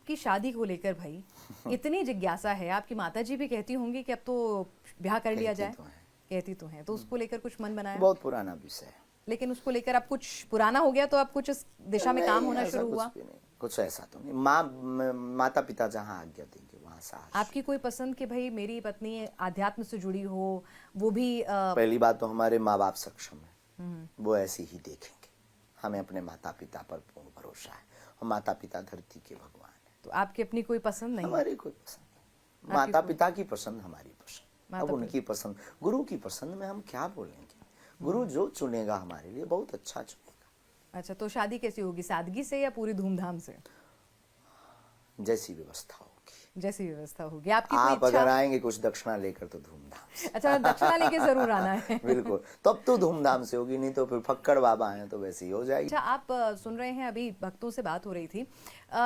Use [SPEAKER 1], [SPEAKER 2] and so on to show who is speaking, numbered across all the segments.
[SPEAKER 1] आपकी शादी को लेकर भाई इतनी जिज्ञासा है, आपकी माताजी भी कहती होंगी कि अब तो ब्याह कर लिया जाए। कहती तो हैं, तो उसको लेकर कुछ मन बनाया?
[SPEAKER 2] बहुत पुराना विषय है,
[SPEAKER 1] लेकिन उसको लेकर अब कुछ पुराना हो गया तो अब कुछ इस दिशा में काम होना शुरू हुआ?
[SPEAKER 2] कुछ ऐसा तो नहीं। माता पिता जहाँ आज्ञा देंगे वहाँ साहस।
[SPEAKER 1] आपकी कोई पसंद कि भाई मेरी पत्नी आध्यात्म से जुड़ी हो, वो भी
[SPEAKER 2] पहली बात तो हमारे माँ बाप सक्षम है, वो ऐसे ही देखेंगे। हमें अपने माता पिता पर पूर्ण भरोसा है, और माता पिता धरती के भगवान है।
[SPEAKER 1] तो आपकी अपनी कोई पसंद नहीं?
[SPEAKER 2] हमारी कोई पसंद नहीं, माता पिता की पसंद हमारी पसंद। अब उनकी पसंद, गुरु की पसंद में हम क्या बोलेंगे? गुरु जो चुनेगा हमारे लिए बहुत अच्छा चुनेगा।
[SPEAKER 1] अच्छा, तो शादी कैसी होगी, सादगी से या पूरी धूमधाम से?
[SPEAKER 2] जैसी व्यवस्था होगी।
[SPEAKER 1] जैसी व्यवस्था होगी। आपकी
[SPEAKER 2] आप
[SPEAKER 1] कोई इच्छा?
[SPEAKER 2] अगर आएंगे कुछ दक्षिणा लेकर तो धूमधाम से।
[SPEAKER 1] अच्छा, दक्षिणा लेके जरूर आना है।
[SPEAKER 2] बिल्कुल, तब तो धूमधाम से होगी, नहीं तो फिर फक्कड़ बाबा हैं तो वैसे ही हो जाएगी।
[SPEAKER 1] अच्छा, आप सुन रहे हैं, अभी भक्तों से बात हो रही थी।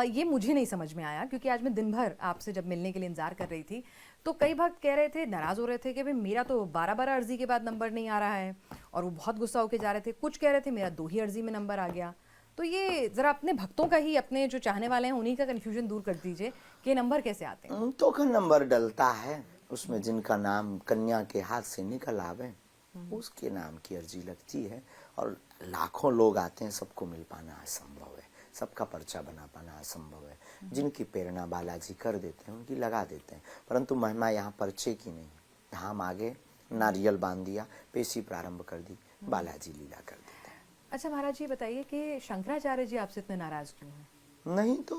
[SPEAKER 1] ये मुझे नहीं समझ में आया, क्योंकि आज मैं दिन भर आपसे जब मिलने के लिए इंतजार कर रही थी, तो कई भक्त कह रहे थे, नाराज हो रहे थे कि भाई मेरा तो 12 अर्जी के बाद नंबर नहीं आ रहा है, और वो बहुत गुस्सा होकर जा रहे थे। कुछ कह रहे थे मेरा 2 ही अर्जी में नंबर आ गया। तो ये जरा अपने भक्तों का ही, अपने जो चाहने वाले हैं उन्हीं का कंफ्यूजन दूर कर दीजिए कि नंबर कैसे आते हैं।
[SPEAKER 2] टोकन नंबर डलता है, उसमें जिनका नाम कन्या के हाथ से निकल आवे उसके नाम की अर्जी लगती है, और लाखों लोग आते हैं, सबको मिल पाना असंभव है, सबका पर्चा बना पाना असंभव है। जिनकी प्रेरणा बालाजी कर देते हैं उनकी लगा देते हैं, परंतु महिमा यहाँ पर्चे की नहीं। यहाँ हम आगे नारियल बांध दिया, पेशी प्रारंभ कर दी, बालाजी लीला कर देते हैं।
[SPEAKER 1] अच्छा महाराज जी, बताइए कि शंकराचार्य जी आपसे इतने नाराज क्यों हैं?
[SPEAKER 2] नहीं तो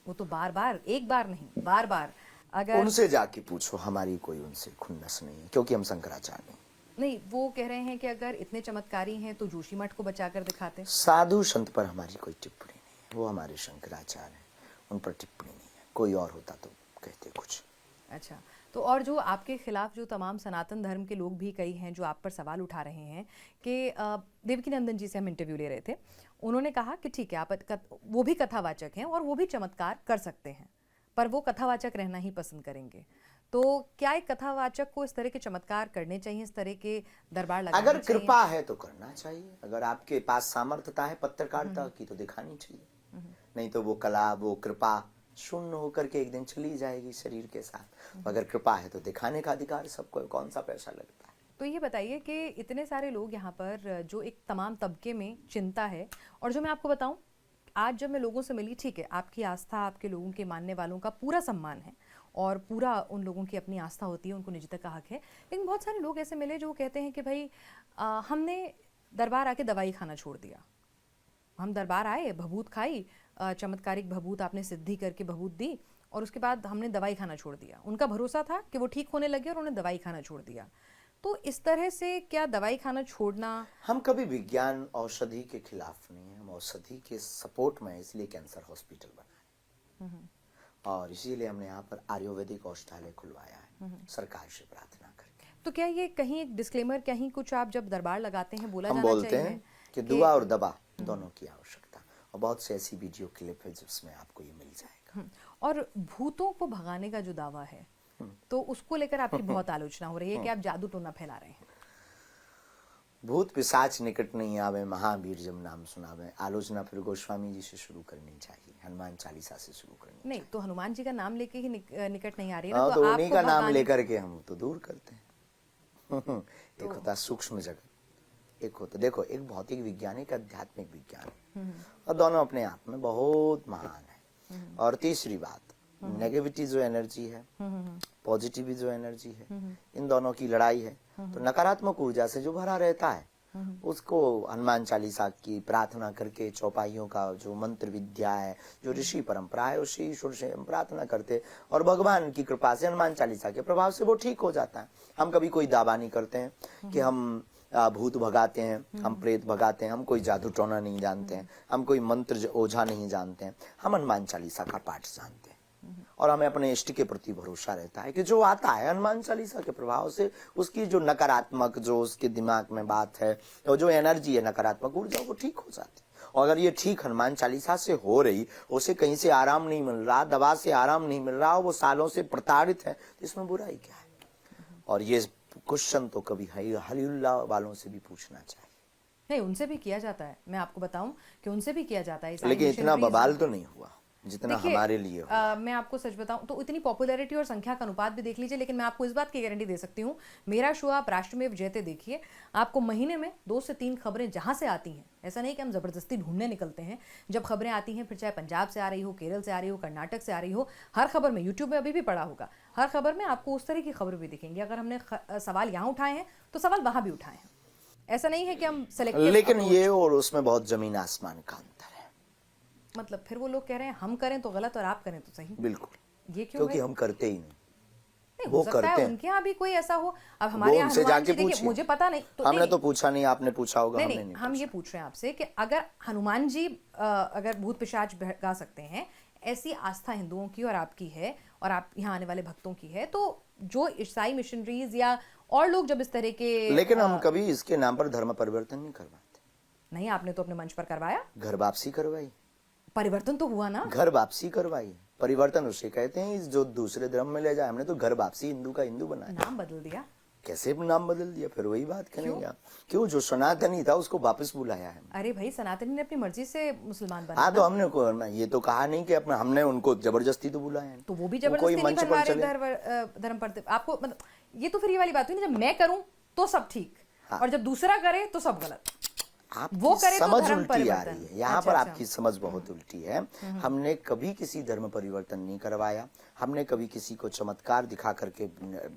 [SPEAKER 1] वो तो बार बार, एक बार नहीं बार बार, अगर
[SPEAKER 2] उनसे जाके पूछो, हमारी कोई उनसे खुन्नस नहीं है, क्योंकि हम शंकराचार्य
[SPEAKER 1] नहीं। वो कह रहे हैं कि अगर इतने चमत्कारी हैं तो जोशी मठ को बचाकर दिखाते।
[SPEAKER 2] साधु संत पर हमारी कोई टिप्पणी नहीं है, वो हमारे शंकराचार्य हैं, उन पर टिप्पणी नहीं है। कोई और होता तो कहते कुछ।
[SPEAKER 1] अच्छा, तो और जो आपके खिलाफ जो तमाम सनातन धर्म के लोग भी कई हैं जो आप पर सवाल उठा रहे हैं कि देवकी नंदन जी से हम इंटरव्यू ले रहे थे, उन्होंने कहा कि ठीक है, आप वो भी कथावाचक हैं और वो भी चमत्कार कर सकते हैं, पर वो कथावाचक रहना ही पसंद करेंगे। तो क्या एक कथावाचक को इस तरह के चमत्कार करने चाहिए, इस तरह के दरबार लगाने
[SPEAKER 2] अगर
[SPEAKER 1] चाहिए?
[SPEAKER 2] कृपा है तो करना चाहिए, अगर आपके पास सामर्थ्यता है पत्रकारिता की तो दिखानी चाहिए, नहीं तो वो कला, वो कृपा शून्य होकर के एक दिन चली जाएगी शरीर के साथ। अगर कृपा है तो दिखाने का अधिकार सबको, कौन सा पैसा लगता है।
[SPEAKER 1] तो ये बताइए कि इतने सारे लोग यहाँ पर, जो एक तमाम तबके में चिंता है, और जो मैं आपको बताऊं, आज जब मैं लोगों से मिली, ठीक है आपकी आस्था, आपके लोगों के मानने वालों का पूरा सम्मान है, और पूरा उन लोगों की अपनी आस्था होती है, उनको निजता का हक है, लेकिन बहुत सारे लोग ऐसे मिले जो कहते हैं कि भाई हमने दरबार आके दवाई खाना छोड़ दिया। हम दरबार आए, भभूत खाई, चमत्कारिक भभूत आपने सिद्धि करके भभूत दी, और उसके बाद हमने दवाई खाना छोड़ दिया। उनका भरोसा था कि वो ठीक होने लगे और उन्होंने दवाई खाना छोड़ दिया। तो इस तरह से क्या दवाई खाना छोड़ना?
[SPEAKER 2] हम कभी विज्ञान औषधि के खिलाफ नहीं है, हम औषधि के सपोर्ट में, इसलिए कैंसर हॉस्पिटल बनाए, और इसीलिए हमने यहाँ पर आयुर्वेदिक औषधालय खुलवाया है सरकार से प्रार्थना करके।
[SPEAKER 1] तो क्या ये कहीं एक डिस्क्लेमर, कहीं कुछ आप जब दरबार लगाते हैं बोला
[SPEAKER 2] हम
[SPEAKER 1] जाना
[SPEAKER 2] बोलते
[SPEAKER 1] चाहिए
[SPEAKER 2] हैं कि दुआ और दवा दोनों की आवश्यकता, और बहुत से ऐसी वीडियो क्लिप है जिसमें आपको ये मिल जाएगा।
[SPEAKER 1] और भूतों को भगाने का जो दावा है, तो उसको लेकर आपकी बहुत आलोचना हो रही है कि आप जादू टोना फैला रहे हैं।
[SPEAKER 2] भूत पिशाच निकट नहीं आवे, महावीर जब नाम सुनावे। आलोचना फिर गोस्वामी जी से शुरू करनी चाहिए, हनुमान चालीसा से शुरू करनी
[SPEAKER 1] नहीं, तो हनुमान जी का नाम लेके ही निकट नहीं आ रही है
[SPEAKER 2] ना,
[SPEAKER 1] ना,
[SPEAKER 2] तो उन्हीं
[SPEAKER 1] आपको
[SPEAKER 2] का नाम
[SPEAKER 1] भगाने-
[SPEAKER 2] लेकर के हम तो दूर करते हैं। एक होता सूक्ष्म जगत, एक होता, देखो, एक भौतिक विज्ञान, एक आध्यात्मिक विज्ञान, और दोनों अपने आप में बहुत महान है। और तीसरी बात, नेगेटिविटी जो एनर्जी है, पॉजिटिव जो एनर्जी है, इन दोनों की लड़ाई है। तो नकारात्मक ऊर्जा से जो भरा रहता है उसको हनुमान चालीसा की प्रार्थना करके, चौपाइयों का जो मंत्र विद्या है, जो ऋषि परंपरा है, उसी ईश्वर से हम प्रार्थना करते, और भगवान की कृपा से, हनुमान चालीसा के प्रभाव से वो ठीक हो जाता है। हम कभी कोई दावा नहीं करते हैं कि हम भूत भगाते हैं, हम प्रेत भगाते हैं, हम कोई जादू टोना नहीं जानते हैं, हम कोई मंत्र ओझा नहीं जानते हैं, हम हनुमान चालीसा का पाठ जानते हैं, और हमें अपने इष्ट के प्रति भरोसा रहता है कि जो आता है हनुमान चालीसा के प्रभाव से, उसकी जो नकारात्मक, जो उसके दिमाग में बात है, और जो एनर्जी है नकारात्मक ऊर्जा, वो ठीक हो जाती है। और अगर ये ठीक हनुमान चालीसा से हो रही, उसे कहीं से आराम नहीं मिल रहा, दवा से आराम नहीं मिल रहा, वो सालों से प्रताड़ित है, तो इसमें बुराई क्या है? और ये क्वेश्चन तो कभी हलीउल्लाह वालों से भी पूछना चाहिए।
[SPEAKER 1] नहीं, उनसे भी किया जाता है, मैं आपको बताऊं कि उनसे भी किया जाता है,
[SPEAKER 2] लेकिन इतना बवाल तो नहीं हुआ। जितना
[SPEAKER 1] देखिए,
[SPEAKER 2] हमारे लिए हो।
[SPEAKER 1] मैं आपको सच बताऊं तो इतनी पॉपुलैरिटी और संख्या का अनुपात भी देख लीजिए, लेकिन मैं आपको इस बात की गारंटी दे सकती हूँ, मेरा शो आप राष्ट्रमेव जयते देखिए, आपको महीने में 2 से 3 खबरें जहां से आती हैं, ऐसा नहीं कि हम जबरदस्ती ढूंढने निकलते हैं, जब खबरें आती हैं, फिर चाहे पंजाब से आ रही हो, केरल से आ रही हो, कर्नाटक से आ रही हो, हर खबर में, यूट्यूब में अभी भी पड़ा होगा, हर खबर में आपको उस तरह की खबर भी दिखेंगी। अगर हमने सवाल यहाँ उठाए हैं तो सवाल वहां भी उठाए हैं, ऐसा नहीं है कि हम सेलेक्टिव।
[SPEAKER 2] लेकिन ये और उसमें बहुत जमीन आसमान का अंतर है।
[SPEAKER 1] मतलब फिर वो लोग कह रहे हैं हम करें तो गलत और आप करें तो सही,
[SPEAKER 2] बिल्कुल,
[SPEAKER 1] ये क्यों
[SPEAKER 2] क्योंकि
[SPEAKER 1] भाई?
[SPEAKER 2] हम करते ही नहीं,
[SPEAKER 1] नहीं,
[SPEAKER 2] वो
[SPEAKER 1] हो सकता
[SPEAKER 2] करते
[SPEAKER 1] है
[SPEAKER 2] हैं।
[SPEAKER 1] उनके यहाँ भी कोई ऐसा हो। अब
[SPEAKER 2] वो
[SPEAKER 1] हमारे यहाँ
[SPEAKER 2] उनसे
[SPEAKER 1] हनुमान
[SPEAKER 2] जाके
[SPEAKER 1] जी, देखिए
[SPEAKER 2] पूछिए,
[SPEAKER 1] मुझे पता नहीं तो
[SPEAKER 2] हमने
[SPEAKER 1] नहीं,
[SPEAKER 2] तो पूछा नहीं, आपने पूछा होगा,
[SPEAKER 1] नहीं
[SPEAKER 2] हमने
[SPEAKER 1] नहीं,
[SPEAKER 2] नहीं
[SPEAKER 1] हम ये
[SPEAKER 2] पूछा।
[SPEAKER 1] पूछ रहे हैं आपसे कि अगर हनुमान जी अगर भूत पिशाच भगा सकते हैं, ऐसी आस्था हिंदुओं की और आपकी है और आप यहाँ आने वाले भक्तों की है, तो जो ईसाई मिशनरीज या और लोग जब इस तरह के
[SPEAKER 2] लेकिन हम कभी इसके नाम पर धर्म परिवर्तन नहीं करवाते।
[SPEAKER 1] नहीं, आपने तो अपने मंच पर करवाया,
[SPEAKER 2] घर वापसी करवाई,
[SPEAKER 1] परिवर्तन तो हुआ ना।
[SPEAKER 2] घर वापसी करवाई। परिवर्तन उसे कहते हैं जो दूसरे धर्म में ले जाए। हमने तो घर वापसी हिंदू का हिंदू बनाया।
[SPEAKER 1] नाम बदल दिया,
[SPEAKER 2] कैसे नाम बदल दिया? फिर वही बात करेंगे आप। क्यों? जो सनातनी था उसको वापस बुलाया है।
[SPEAKER 1] अरे भाई, सनातनी ने अपनी मर्जी से मुसलमान बना
[SPEAKER 2] हाँ,
[SPEAKER 1] ना।
[SPEAKER 2] तो हमने ये तो कहा नहीं कि हमने उनको जबरदस्ती तो बुलाया है।
[SPEAKER 1] तो वो भी
[SPEAKER 2] कोई
[SPEAKER 1] जबरदस्ती नहीं
[SPEAKER 2] मंच
[SPEAKER 1] बनवा
[SPEAKER 2] पर
[SPEAKER 1] रहे
[SPEAKER 2] चले।
[SPEAKER 1] धर्म पर। आपको मतलब ये तो फिर ये वाली बात हुई ना, जब मैं करूं तो सब ठीक,
[SPEAKER 2] हाँ।
[SPEAKER 1] और जब दूसरा करे तो सब गलत।
[SPEAKER 2] आपकी
[SPEAKER 1] वो करे तो
[SPEAKER 2] समझ
[SPEAKER 1] धर्म
[SPEAKER 2] उल्टी आ
[SPEAKER 1] परिवर्तन।
[SPEAKER 2] रही है यहाँ
[SPEAKER 1] अच्छा,
[SPEAKER 2] पर।
[SPEAKER 1] अच्छा।
[SPEAKER 2] आपकी समझ बहुत उल्टी है। हमने कभी किसी धर्म परिवर्तन नहीं करवाया। हमने कभी किसी को चमत्कार दिखा करके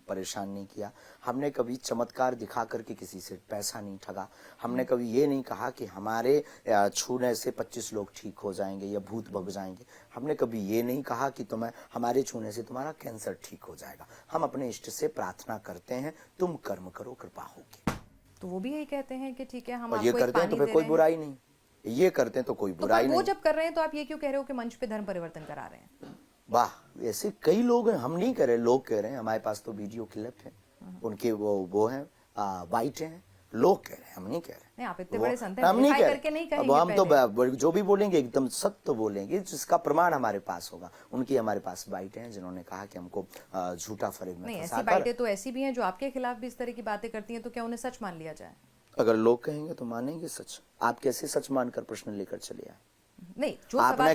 [SPEAKER 2] परेशान नहीं किया। हमने कभी चमत्कार दिखा करके किसी से पैसा नहीं ठगा। हमने कभी ये नहीं कहा कि हमारे छूने से 25 लोग ठीक हो जाएंगे या भूत भग जाएंगे। हमने कभी ये नहीं कहा कि तुम्हें हमारे छूने से तुम्हारा कैंसर ठीक हो जाएगा। हम अपने इष्ट से प्रार्थना करते हैं, तुम कर्म करो, कृपा होगी।
[SPEAKER 1] तो वो भी यही कहते हैं कि ठीक है, हम
[SPEAKER 2] और ये
[SPEAKER 1] आपको एक
[SPEAKER 2] करते हैं
[SPEAKER 1] पानी
[SPEAKER 2] तो फिर
[SPEAKER 1] दे
[SPEAKER 2] कोई
[SPEAKER 1] रहे हैं।
[SPEAKER 2] बुराई नहीं। ये करते हैं तो कोई
[SPEAKER 1] तो
[SPEAKER 2] बुराई
[SPEAKER 1] पर वो
[SPEAKER 2] नहीं।
[SPEAKER 1] जब कर रहे हैं तो आप ये क्यों कह रहे हो कि मंच पे धर्म परिवर्तन करा रहे हैं?
[SPEAKER 2] वाह, ऐसे कई लोग हैं। हम नहीं कह रहे, लोग कह रहे हैं। हमारे पास तो वीडियो क्लिप है उनके, वो हैं, वाइट हैं, लोग कह रहे हैं, हम नहीं कह रहे।
[SPEAKER 1] नहीं, आप इतने बड़े संत हैं,
[SPEAKER 2] हम नहीं
[SPEAKER 1] verify
[SPEAKER 2] कह
[SPEAKER 1] करके नहीं
[SPEAKER 2] रहे। अब
[SPEAKER 1] कहेंगे
[SPEAKER 2] हम तो
[SPEAKER 1] पहले।
[SPEAKER 2] जो भी बोलेंगे एकदम सत्य बोलेंगे, जिसका प्रमाण हमारे पास होगा। उनकी हमारे पास बाइट हैं जिन्होंने कहा कि हमको झूठा फरेब में
[SPEAKER 1] नहीं, ऐसी
[SPEAKER 2] फंसाकर।
[SPEAKER 1] बाइटें तो ऐसी भी हैं जो आपके खिलाफ भी इस तरह की बातें करती हैं, तो क्या उन्हें सच मान लिया जाए?
[SPEAKER 2] अगर लोग कहेंगे तो मानेंगे सच। आप कैसे सच मानकर प्रश्न लेकर चले आए?
[SPEAKER 1] नहीं, जो
[SPEAKER 2] आपने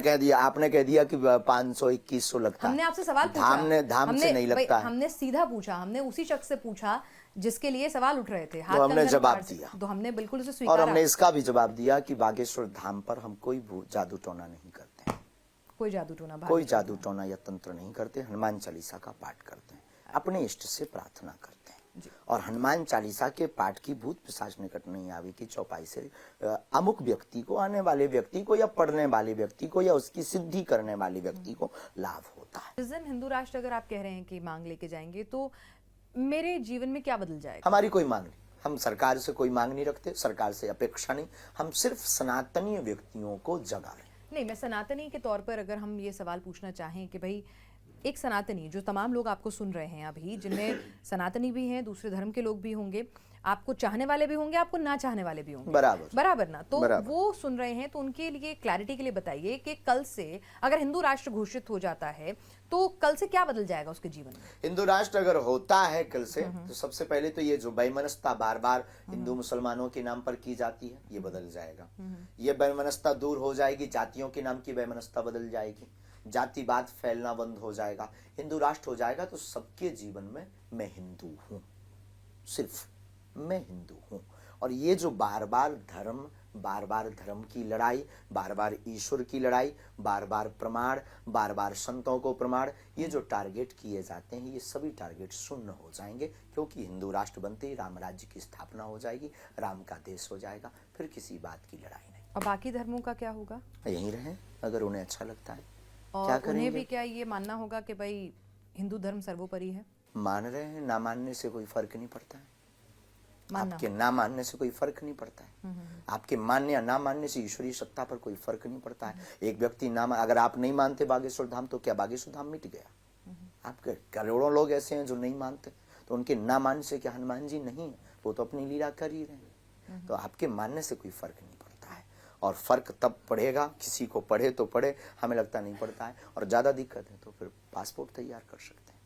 [SPEAKER 2] कह दिया कि 500 2100 लगता है।
[SPEAKER 1] हमने आपसे सवाल पूछा,
[SPEAKER 2] धाम से नहीं लगता है।
[SPEAKER 1] हमने सीधा पूछा, हमने उसी शख्स से पूछा जिसके लिए सवाल उठ रहे थे।
[SPEAKER 2] तो हमने जवाब दिया,
[SPEAKER 1] तो हमने बिल्कुल उसे
[SPEAKER 2] और
[SPEAKER 1] स्वीकारा।
[SPEAKER 2] हमने इसका भी जवाब दिया कि बागेश्वर धाम पर हम कोई जादू टोना नहीं करते हैं।
[SPEAKER 1] कोई जादू टोना,
[SPEAKER 2] कोई जादू टोना या तंत्र नहीं करते। हनुमान चालीसा का पाठ करते हैं, अपने इष्ट से प्रार्थना करते हैं। और हनुमान चालीसा के पाठ की भूत पिशाच निकट नहीं आवे की चौपाई से अमुक व्यक्ति को, आने वाले व्यक्ति को, या पढ़ने वाले व्यक्ति को, या उसकी सिद्धि करने वाले व्यक्ति को लाभ होता है।
[SPEAKER 1] जिस दिन हिंदू राष्ट्र अगर आप कह रहे हैं कि मांग लेके जाएंगे, तो मेरे जीवन में क्या बदल जाएगा?
[SPEAKER 2] हमारी कोई मांग नहीं। हम सरकार से कोई मांग नहीं रखते, सरकार से अपेक्षा नहीं। हम सिर्फ सनातनीय व्यक्तियों को जगा रहे हैं।
[SPEAKER 1] नहीं, मैं सनातनी के तौर पर अगर हम ये सवाल पूछना चाहें कि भाई, एक सनातनी, जो तमाम लोग आपको सुन रहे हैं अभी, जिनमें सनातनी भी हैं, दूसरे धर्म के लोग भी होंगे, आपको चाहने वाले भी होंगे, आपको ना चाहने वाले भी होंगे, बराबर ना, तो
[SPEAKER 2] बराबर।
[SPEAKER 1] वो सुन रहे हैं, तो उनके लिए क्लैरिटी के लिए बताइए कि कल से अगर हिंदू राष्ट्र घोषित हो जाता है तो कल से क्या बदल जाएगा उसके जीवन में?
[SPEAKER 2] हिंदू राष्ट्र अगर होता है कल से, तो सबसे पहले तो ये जो वैमनस्यता बार बार हिंदू मुसलमानों के नाम पर की जाती है, ये बदल जाएगा। ये वैमनस्यता दूर हो जाएगी। जातियों के नाम की वैमनस्यता बदल जाएगी। जातिवाद फैलना बंद हो जाएगा। हिंदू राष्ट्र हो जाएगा तो सबके जीवन में मैं हिंदू हूं, सिर्फ मैं हिंदू हूं। और ये जो बार बार धर्म की लड़ाई, बार बार ईश्वर की लड़ाई, बार बार प्रमाण, बार बार संतों को प्रमाण, ये जो टारगेट किए जाते हैं, ये सभी टारगेट शून्य हो जाएंगे। क्योंकि हिंदू राष्ट्र बनते ही राम राज्य की स्थापना हो जाएगी, राम का देश हो जाएगा, फिर किसी बात की लड़ाई नहीं।
[SPEAKER 1] और बाकी धर्मों का क्या होगा?
[SPEAKER 2] यहीं रहें अगर उन्हें अच्छा लगता है।
[SPEAKER 1] और
[SPEAKER 2] क्या
[SPEAKER 1] उन्हें
[SPEAKER 2] करेंगे?
[SPEAKER 1] भी क्या ये मानना होगा कि भाई हिंदू धर्म सर्वोपरि है?
[SPEAKER 2] मान रहे हैं, ना मानने से कोई फर्क नहीं पड़ता है।
[SPEAKER 1] मानना
[SPEAKER 2] आपके ना मानने से कोई फर्क नहीं पड़ता है। आपके मानने या ना मानने से ईश्वरीय सत्ता पर कोई फर्क नहीं पड़ता है। एक व्यक्ति अगर आप नहीं मानते बागेश्वर धाम, तो क्या बागेश्वर धाम मिट गया? आपके करोड़ों लोग ऐसे हैं जो नहीं मानते, तो उनके ना मानने से क्या हनुमान जी नहीं है? वो तो अपनी लीला कर ही रहे हैं। तो आपके मानने से कोई फर्क नहीं पड़ता है। और फर्क तब पड़ेगा, किसी को पढ़े तो पढ़े, हमें लगता नहीं पड़ता है। और ज्यादा दिक्कत है तो फिर पासपोर्ट तैयार कर सकते हैं।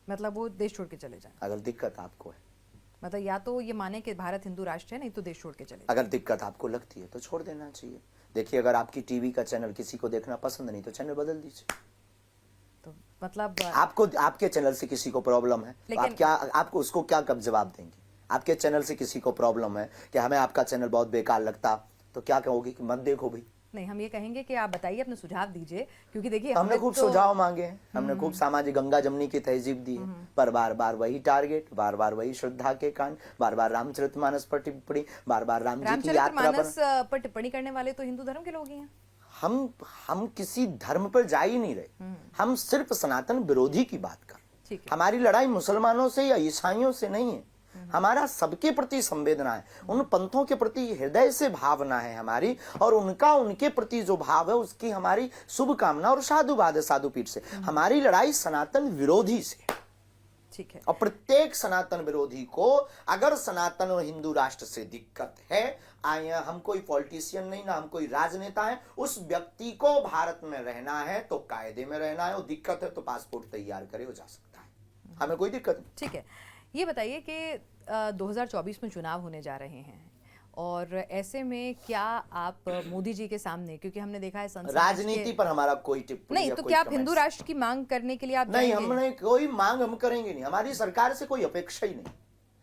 [SPEAKER 1] मतलब वो देश छोड़ के चले जाएं?
[SPEAKER 2] अगर दिक्कत आपको है,
[SPEAKER 1] मतलब या तो ये माने कि भारत हिंदू राष्ट्र है, नहीं तो देश छोड़ के चले जाएं।
[SPEAKER 2] अगर दिक्कत आपको लगती है तो छोड़ देना चाहिए। देखिए, अगर आपकी टीवी का चैनल किसी को देखना पसंद नहीं तो चैनल बदल दीजिए।
[SPEAKER 1] तो मतलब
[SPEAKER 2] आपको आपके चैनल से किसी को प्रॉब्लम है तो आप क्या, आपको उसको क्या कब जवाब देंगे? आपके चैनल से किसी को प्रॉब्लम है कि हमें आपका चैनल बहुत बेकार लगता, तो क्या कहोगे कि मत देखो भाई?
[SPEAKER 1] नहीं, हम ये कहेंगे कि आप बताइए, अपने सुझाव दीजिए, क्योंकि देखिए
[SPEAKER 2] हमने खूब सुझाव मांगे हैं, हमने खूब सामाजिक गंगा जमनी की तहजीब दी है, पर बार बार वही टारगेट, बार बार वही श्रद्धा के कांड, बार बार रामचरितमानस पर टिप्पणी, बार बार राम जी की यात्रा
[SPEAKER 1] रामचरितमानस पर टिप्पणी करने वाले तो हिंदू धर्म के लोग ही हैं।
[SPEAKER 2] हम किसी धर्म पर जा ही नहीं रहे, हम सिर्फ सनातन विरोधी की बात कर रहे हैं। हमारी लड़ाई मुसलमानों से या ईसाइयों से नहीं है, हमारा सबके प्रति संवेदना है, उन पंथों के प्रति हृदय से भावना है हमारी, और उनका उनके प्रति जो भाव है उसकी हमारी शुभकामना और साधुवाद है साधुपीठ से। हमारी लड़ाई सनातन विरोधी से,
[SPEAKER 1] ठीक है।
[SPEAKER 2] और प्रत्येक सनातन विरोधी को अगर सनातन और हिंदू राष्ट्र से दिक्कत है, हम कोई पॉलिटिशियन नहीं ना हम कोई राजनेता है, उस व्यक्ति को भारत में रहना है तो कायदे में रहना है, और दिक्कत है तो पासपोर्ट तैयार करे, हो जा सकता है, हमें कोई दिक्कत नहीं।
[SPEAKER 1] ठीक है, ये बताइए कि 2024 में चुनाव होने जा रहे हैं, और ऐसे में क्या आप मोदी जी के सामने, क्योंकि हमने देखा है
[SPEAKER 2] राजनीति पर हमारा कोई टिप्पणी
[SPEAKER 1] नहीं, तो क्या आप हिंदू राष्ट्र की मांग करने के लिए आप
[SPEAKER 2] नहीं, हमने कोई मांग हम करेंगे नहीं, हमारी सरकार से कोई अपेक्षा ही नहीं,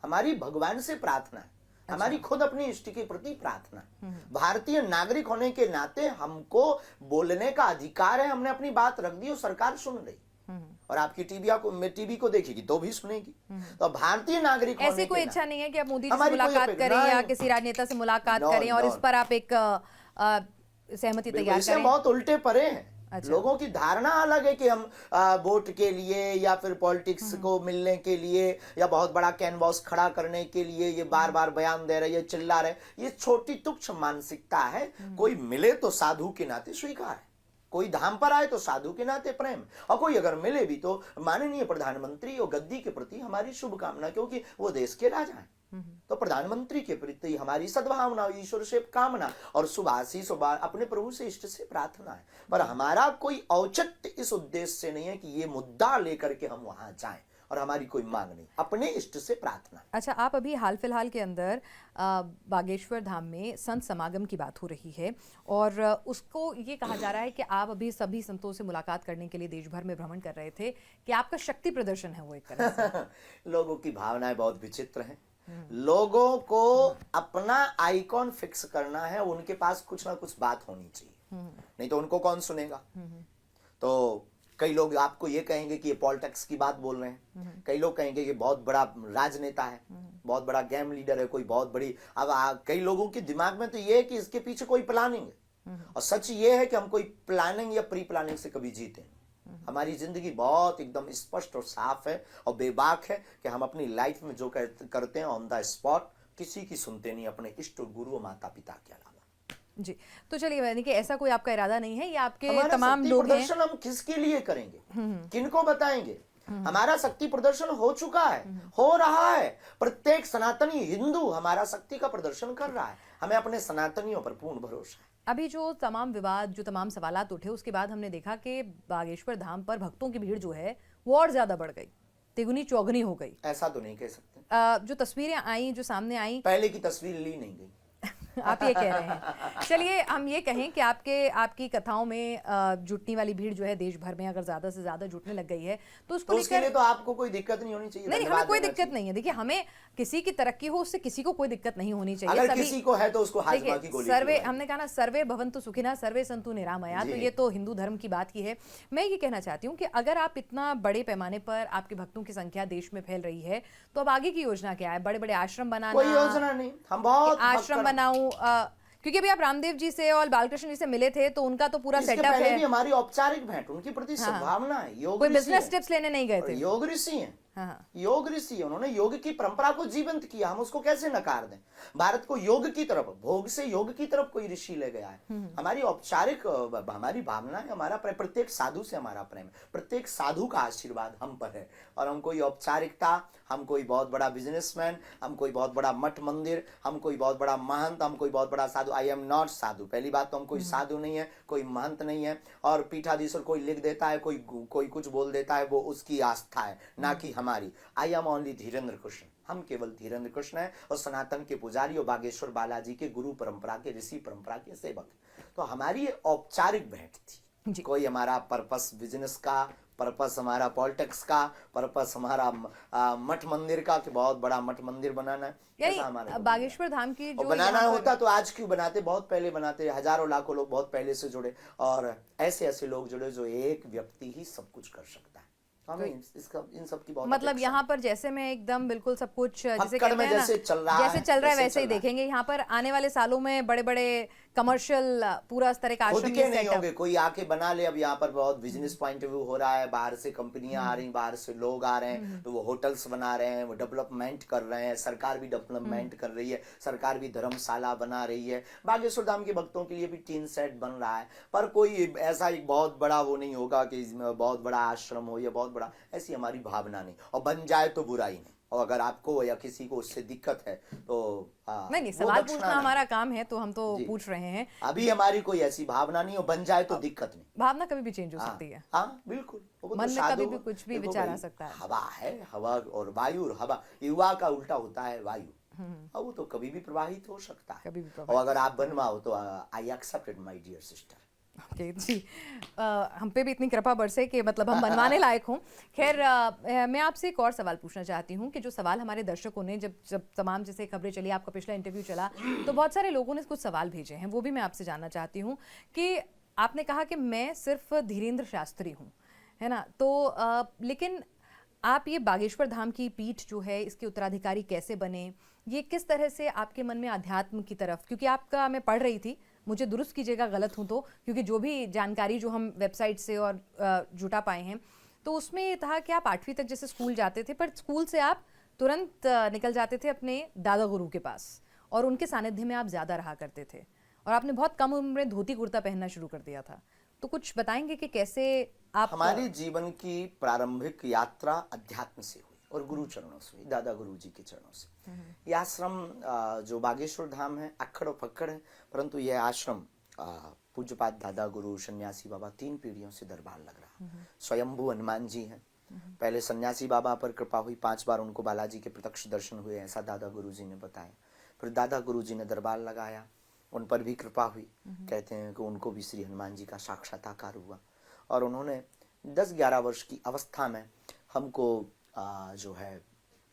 [SPEAKER 2] हमारी भगवान से प्रार्थना है, हमारी खुद अपनी इष्ट के प्रति प्रार्थना है। भारतीय नागरिक होने के नाते हमको बोलने का अधिकार है, हमने अपनी बात रख दी और सरकार सुन रही, और आपकी टीवी को देखेगी तो भी सुनेगी। तो भारतीय नागरिक
[SPEAKER 1] ऐसी कोई इच्छा नहीं है कि आप मोदी जी से मुलाकात करें या किसी राजनेता से मुलाकात करें और इस पर आप एक सहमति तैयार करें?
[SPEAKER 2] बहुत उल्टे परे हैं। अच्छा। लोगों की धारणा अलग है कि हम वोट के लिए या फिर पॉलिटिक्स को मिलने के लिए या बहुत बड़ा कैनवास खड़ा करने के लिए ये बार बार बयान दे रहे, ये चिल्ला रहे, ये छोटी तुच्छ मानसिकता है। कोई मिले तो साधु के नाते स्वीकार है, कोई धाम पर आए तो साधु के नाते प्रेम, और कोई अगर मिले भी तो माननीय प्रधानमंत्री और गद्दी के प्रति हमारी शुभकामना, क्योंकि वो देश के राजा हैं। तो प्रधानमंत्री के प्रति हमारी सद्भावना, ईश्वर से कामना और शुभ आशीष अपने प्रभु से इष्ट से प्रार्थना है, पर हमारा कोई औचित्य इस उद्देश्य से नहीं है कि ये मुद्दा लेकर के हम वहां जाएं, और हमारी कोई मांग नहीं, अपने इष्ट से प्रार्थना।
[SPEAKER 1] अच्छा, आप अभी हाल फिलहाल के अंदर बागेश्वर धाम में संत समागम की बात हो रही है, और उसको ये कहा जा रहा है कि आप अभी सभी संतों से मुलाकात करने के लिए देश भर में भ्रमण कर रहे थे, कि आपका शक्ति प्रदर्शन है वो एक तरह से।
[SPEAKER 2] लोगों की भावनाएं बहुत विचित्र हैं। लोगों को अपना आइकॉन फिक्स करना है, उनके पास कुछ ना कुछ बात होनी चाहिए, नहीं तो उनको कौन सुनेगा। तो कई लोग आपको ये कहेंगे कि ये पॉलिटिक्स की बात बोल रहे हैं, कई लोग कहेंगे कि बहुत बड़ा राजनेता है, बहुत बड़ा गेम लीडर है, कोई बहुत बड़ी। अब कई लोगों के दिमाग में तो ये है कि इसके पीछे कोई प्लानिंग है, और सच ये है कि हम कोई प्लानिंग या प्री प्लानिंग से कभी जीते नहीं। हमारी जिंदगी बहुत एकदम स्पष्ट और साफ है और बेबाक है कि हम अपनी लाइफ में जो करते हैं ऑन द स्पॉट, किसी की सुनते नहीं, अपने इष्ट गुरु और माता पिता के अलावा।
[SPEAKER 1] जी, तो चलिए, यानी कि ऐसा कोई आपका इरादा नहीं है, ये आपके तमाम लोग हैं।
[SPEAKER 2] प्रदर्शन हम किसके लिए करेंगे, किनको बताएंगे? हमारा शक्ति प्रदर्शन हो चुका है, हो रहा है। प्रत्येक सनातनी हिंदू हमारा शक्ति का प्रदर्शन कर रहा है, हमें अपने सनातनियों पर पूर्ण भरोसा है।
[SPEAKER 1] अभी जो तमाम विवाद, जो तमाम सवालात उठे, उसके बाद हमने देखा कि बागेश्वर धाम पर भक्तों की भीड़ जो है वो और ज्यादा बढ़ गई, तिगुनी चौगुनी हो गई।
[SPEAKER 2] ऐसा तो नहीं कह सकते।
[SPEAKER 1] जो तस्वीरें आई, जो सामने आई,
[SPEAKER 2] पहले की तस्वीर ली नहीं गई।
[SPEAKER 1] आप ये कह रहे हैं। चलिए, हम ये कहें कि आपकी कथाओं में जुटने वाली भीड़ जो है देश भर में अगर ज्यादा से ज्यादा जुटने लग गई है तो
[SPEAKER 2] उसके लिए तो आपको कोई दिक्कत नहीं होनी चाहिए।
[SPEAKER 1] नहीं, हमें कोई दिक्कत नहीं है। देखिए, हमें किसी की तरक्की हो उससे किसी को कोई दिक्कत नहीं होनी चाहिए।
[SPEAKER 2] अगर किसी को है तो उसको हाजमा की गोली।
[SPEAKER 1] सर्वे, हमने कहा ना, सर्वे भवन्तु सुखिनः सर्वे सन्तु निरामया, तो ये तो हिंदू धर्म की बात की है। मैं ये कहना चाहती हूँ कि अगर आप इतना बड़े पैमाने पर आपके भक्तों की संख्या देश में फैल रही है, तो अब आगे की योजना क्या है? बड़े बड़े आश्रम बनाना?
[SPEAKER 2] कोई योजना नहीं, हम बहुत
[SPEAKER 1] आश्रम बनाऊं, क्योंकि अभी आप रामदेव जी से और बालकृष्ण जी से मिले थे तो उनका तो पूरा सेटअप है।
[SPEAKER 2] भी हमारी औपचारिक भेंट, उनके प्रति सद्भावना है। योग
[SPEAKER 1] कोई बिजनेस टिप्स लेने नहीं गए थे,
[SPEAKER 2] योग ऋषि हैं। योग ऋषि, उन्होंने योग की परंपरा को जीवंत किया, हम उसको कैसे नकार दें? भारत को योग की तरफ, भोग से योग की तरफ कोई ऋषि ले गया है। हमारी औपचारिक, हमारी भावना है, हमारा प्रत्येक साधु से हमारा प्रेम, प्रत्येक साधु का आशीर्वाद हम पर है, और हम कोई औपचारिकता, हम कोई बहुत बड़ा बिजनेसमैन, हम कोई बहुत बड़ा मठ मंदिर, हम कोई बहुत बड़ा महंत, हम कोई बहुत बड़ा साधु, आई एम नॉट साधु। पहली बात तो हम कोई साधु नहीं है, कोई महंत नहीं है, और पीठाधीश्वर कोई लिख देता है, कोई कुछ बोल देता है, वो उसकी आस्था है, ना कि हमारी। I am only Dhirendra Krishna. हम केवल धीरेन्द्र कृष्ण हैं और सनातन के पुजारी और बागेश्वर बालाजी के गुरु परंपरा के, ऋषि परंपरा के सेवक। तो हमारी ये औपचारिक भेंट थी।
[SPEAKER 1] जी।
[SPEAKER 2] कोई हमारा पर्पस बिजनेस का, पर्पस हमारा पॉलिटिक्स का, पर्पस हमारा मठ मंदिर का कि बहुत बड़ा मठ मंदिर बनाना है, ऐसा हमारा
[SPEAKER 1] यानी बागेश्वर धाम की
[SPEAKER 2] और
[SPEAKER 1] जो
[SPEAKER 2] बनाना
[SPEAKER 1] यहाँ पर
[SPEAKER 2] होता तो आज क्यों बनाते, बहुत पहले बनाते, हजारों लाखों लोग बहुत पहले से जुड़े और ऐसे ऐसे लोग जुड़े जो एक व्यक्ति ही सब कुछ कर सकता है। हमें इसका इन सब की बहुत
[SPEAKER 1] मतलब यहाँ पर जैसे मैं एकदम बिल्कुल सब कुछ जैसे
[SPEAKER 2] फक्कड़
[SPEAKER 1] कहते
[SPEAKER 2] में
[SPEAKER 1] हैं ना,
[SPEAKER 2] जैसे चल रहा है,
[SPEAKER 1] जैसे चल रहा है
[SPEAKER 2] वैसे
[SPEAKER 1] वैसे ही
[SPEAKER 2] चल रहा है।
[SPEAKER 1] देखेंगे। यहाँ पर आने वाले सालों में बड़े बड़े कमर्शियल पूरा इस तरह का
[SPEAKER 2] खुद
[SPEAKER 1] आश्रम
[SPEAKER 2] के
[SPEAKER 1] ये
[SPEAKER 2] नहीं
[SPEAKER 1] सेटअप।
[SPEAKER 2] होंगे, कोई आके बना ले। अब यहाँ पर बहुत बिजनेस पॉइंट ऑफ व्यू हो रहा है, बाहर से कंपनियां आ रही, बाहर से लोग आ रहे हैं, तो वो होटल्स बना रहे हैं, वो डेवलपमेंट कर रहे हैं, सरकार भी डेवलपमेंट कर रही है, सरकार भी धर्मशाला बना रही है। बागेश्वर धाम के भक्तों के लिए भी टीन सेट बन रहा है, पर कोई ऐसा एक बहुत बड़ा वो नहीं होगा कि इसमें बहुत बड़ा आश्रम हो या बहुत बड़ा, ऐसी हमारी भावना नहीं। और बन जाए तो बुराई नहीं, और अगर आपको या किसी को उससे दिक्कत है तो
[SPEAKER 1] नहीं,
[SPEAKER 2] वो
[SPEAKER 1] सवाल
[SPEAKER 2] दक्षिणा
[SPEAKER 1] पूछना
[SPEAKER 2] नहीं।
[SPEAKER 1] हमारा काम है, तो हम तो
[SPEAKER 2] जी।
[SPEAKER 1] पूछ रहे हैं।
[SPEAKER 2] अभी हमारी कोई ऐसी भावना नहीं हो, बन जाए तो दिक्कत नहीं।
[SPEAKER 1] भावना कभी भी चेंज हो
[SPEAKER 2] हाँ,
[SPEAKER 1] सकती है।
[SPEAKER 2] हाँ बिल्कुल, वो
[SPEAKER 1] मन
[SPEAKER 2] तो
[SPEAKER 1] में कभी भी
[SPEAKER 2] शादो,
[SPEAKER 1] कुछ भी
[SPEAKER 2] देखो
[SPEAKER 1] विचार आ
[SPEAKER 2] भाई,
[SPEAKER 1] सकता है।
[SPEAKER 2] हवा है, हवा और वायु, और हवा युवा का उल्टा होता है वायु, और वो तो कभी भी प्रवाहित हो सकता है।
[SPEAKER 1] कभी भी
[SPEAKER 2] और
[SPEAKER 1] प्रभावित
[SPEAKER 2] अगर आप बनवाओ तो I accepted my dear sister.
[SPEAKER 1] Okay जी। हम पे भी इतनी कृपा बरसे कि मतलब हम बनवाने लायक हों। खैर, मैं आपसे एक और सवाल पूछना चाहती हूँ कि जो सवाल हमारे दर्शकों ने जब जब तमाम जैसे खबरें चली, आपका पिछला इंटरव्यू चला, तो बहुत सारे लोगों ने कुछ सवाल भेजे हैं, वो भी मैं आपसे जानना चाहती हूँ कि आपने कहा कि मैं सिर्फ धीरेन्द्र शास्त्री हूँ, है ना, तो लेकिन आप ये बागेश्वर धाम की पीठ जो है इसके उत्तराधिकारी कैसे बने, ये किस तरह से आपके मन में अध्यात्म की तरफ, क्योंकि आपका मैं पढ़ रही थी, मुझे दुरुस्त कीजिएगा गलत हूँ तो, क्योंकि जो भी जानकारी जो हम वेबसाइट से और जुटा पाए हैं, तो उसमें ये था कि आप 8वीं तक जैसे स्कूल जाते थे, पर स्कूल से आप तुरंत निकल जाते थे अपने दादा गुरु के पास, और उनके सानिध्य में आप ज़्यादा रहा करते थे, और आपने बहुत कम उम्र में धोती कुर्ता पहनना शुरू कर दिया था। तो कुछ बताएंगे कि कैसे आप
[SPEAKER 2] हमारी जीवन की प्रारंभिक यात्रा अध्यात्म से हुई और गुरु चरणों से हुई, दादा गुरु जी के चरणों से। यह आश्रम जो बागेश्वर धाम है, अक्खड़ और फक्कड़ है, परंतु यह आश्रम पूज्यपाद दादा गुरु सन्यासी बाबा 3 पीढ़ियों से दरबार लग रहा है। स्वयंभू हनुमान जी हैं। पहले सन्यासी बाबा पर कृपा हुई, 5 बार उनको बालाजी के प्रत्यक्ष दर्शन हुए, ऐसा दादा गुरु जी ने बताया। फिर दादा गुरु जी ने दरबार लगाया, उन पर भी कृपा हुई। कहते हैं कि उनको भी श्री हनुमान जी का साक्षात्कार हुआ, और उन्होंने 10-11 वर्ष की अवस्था में हमको जो है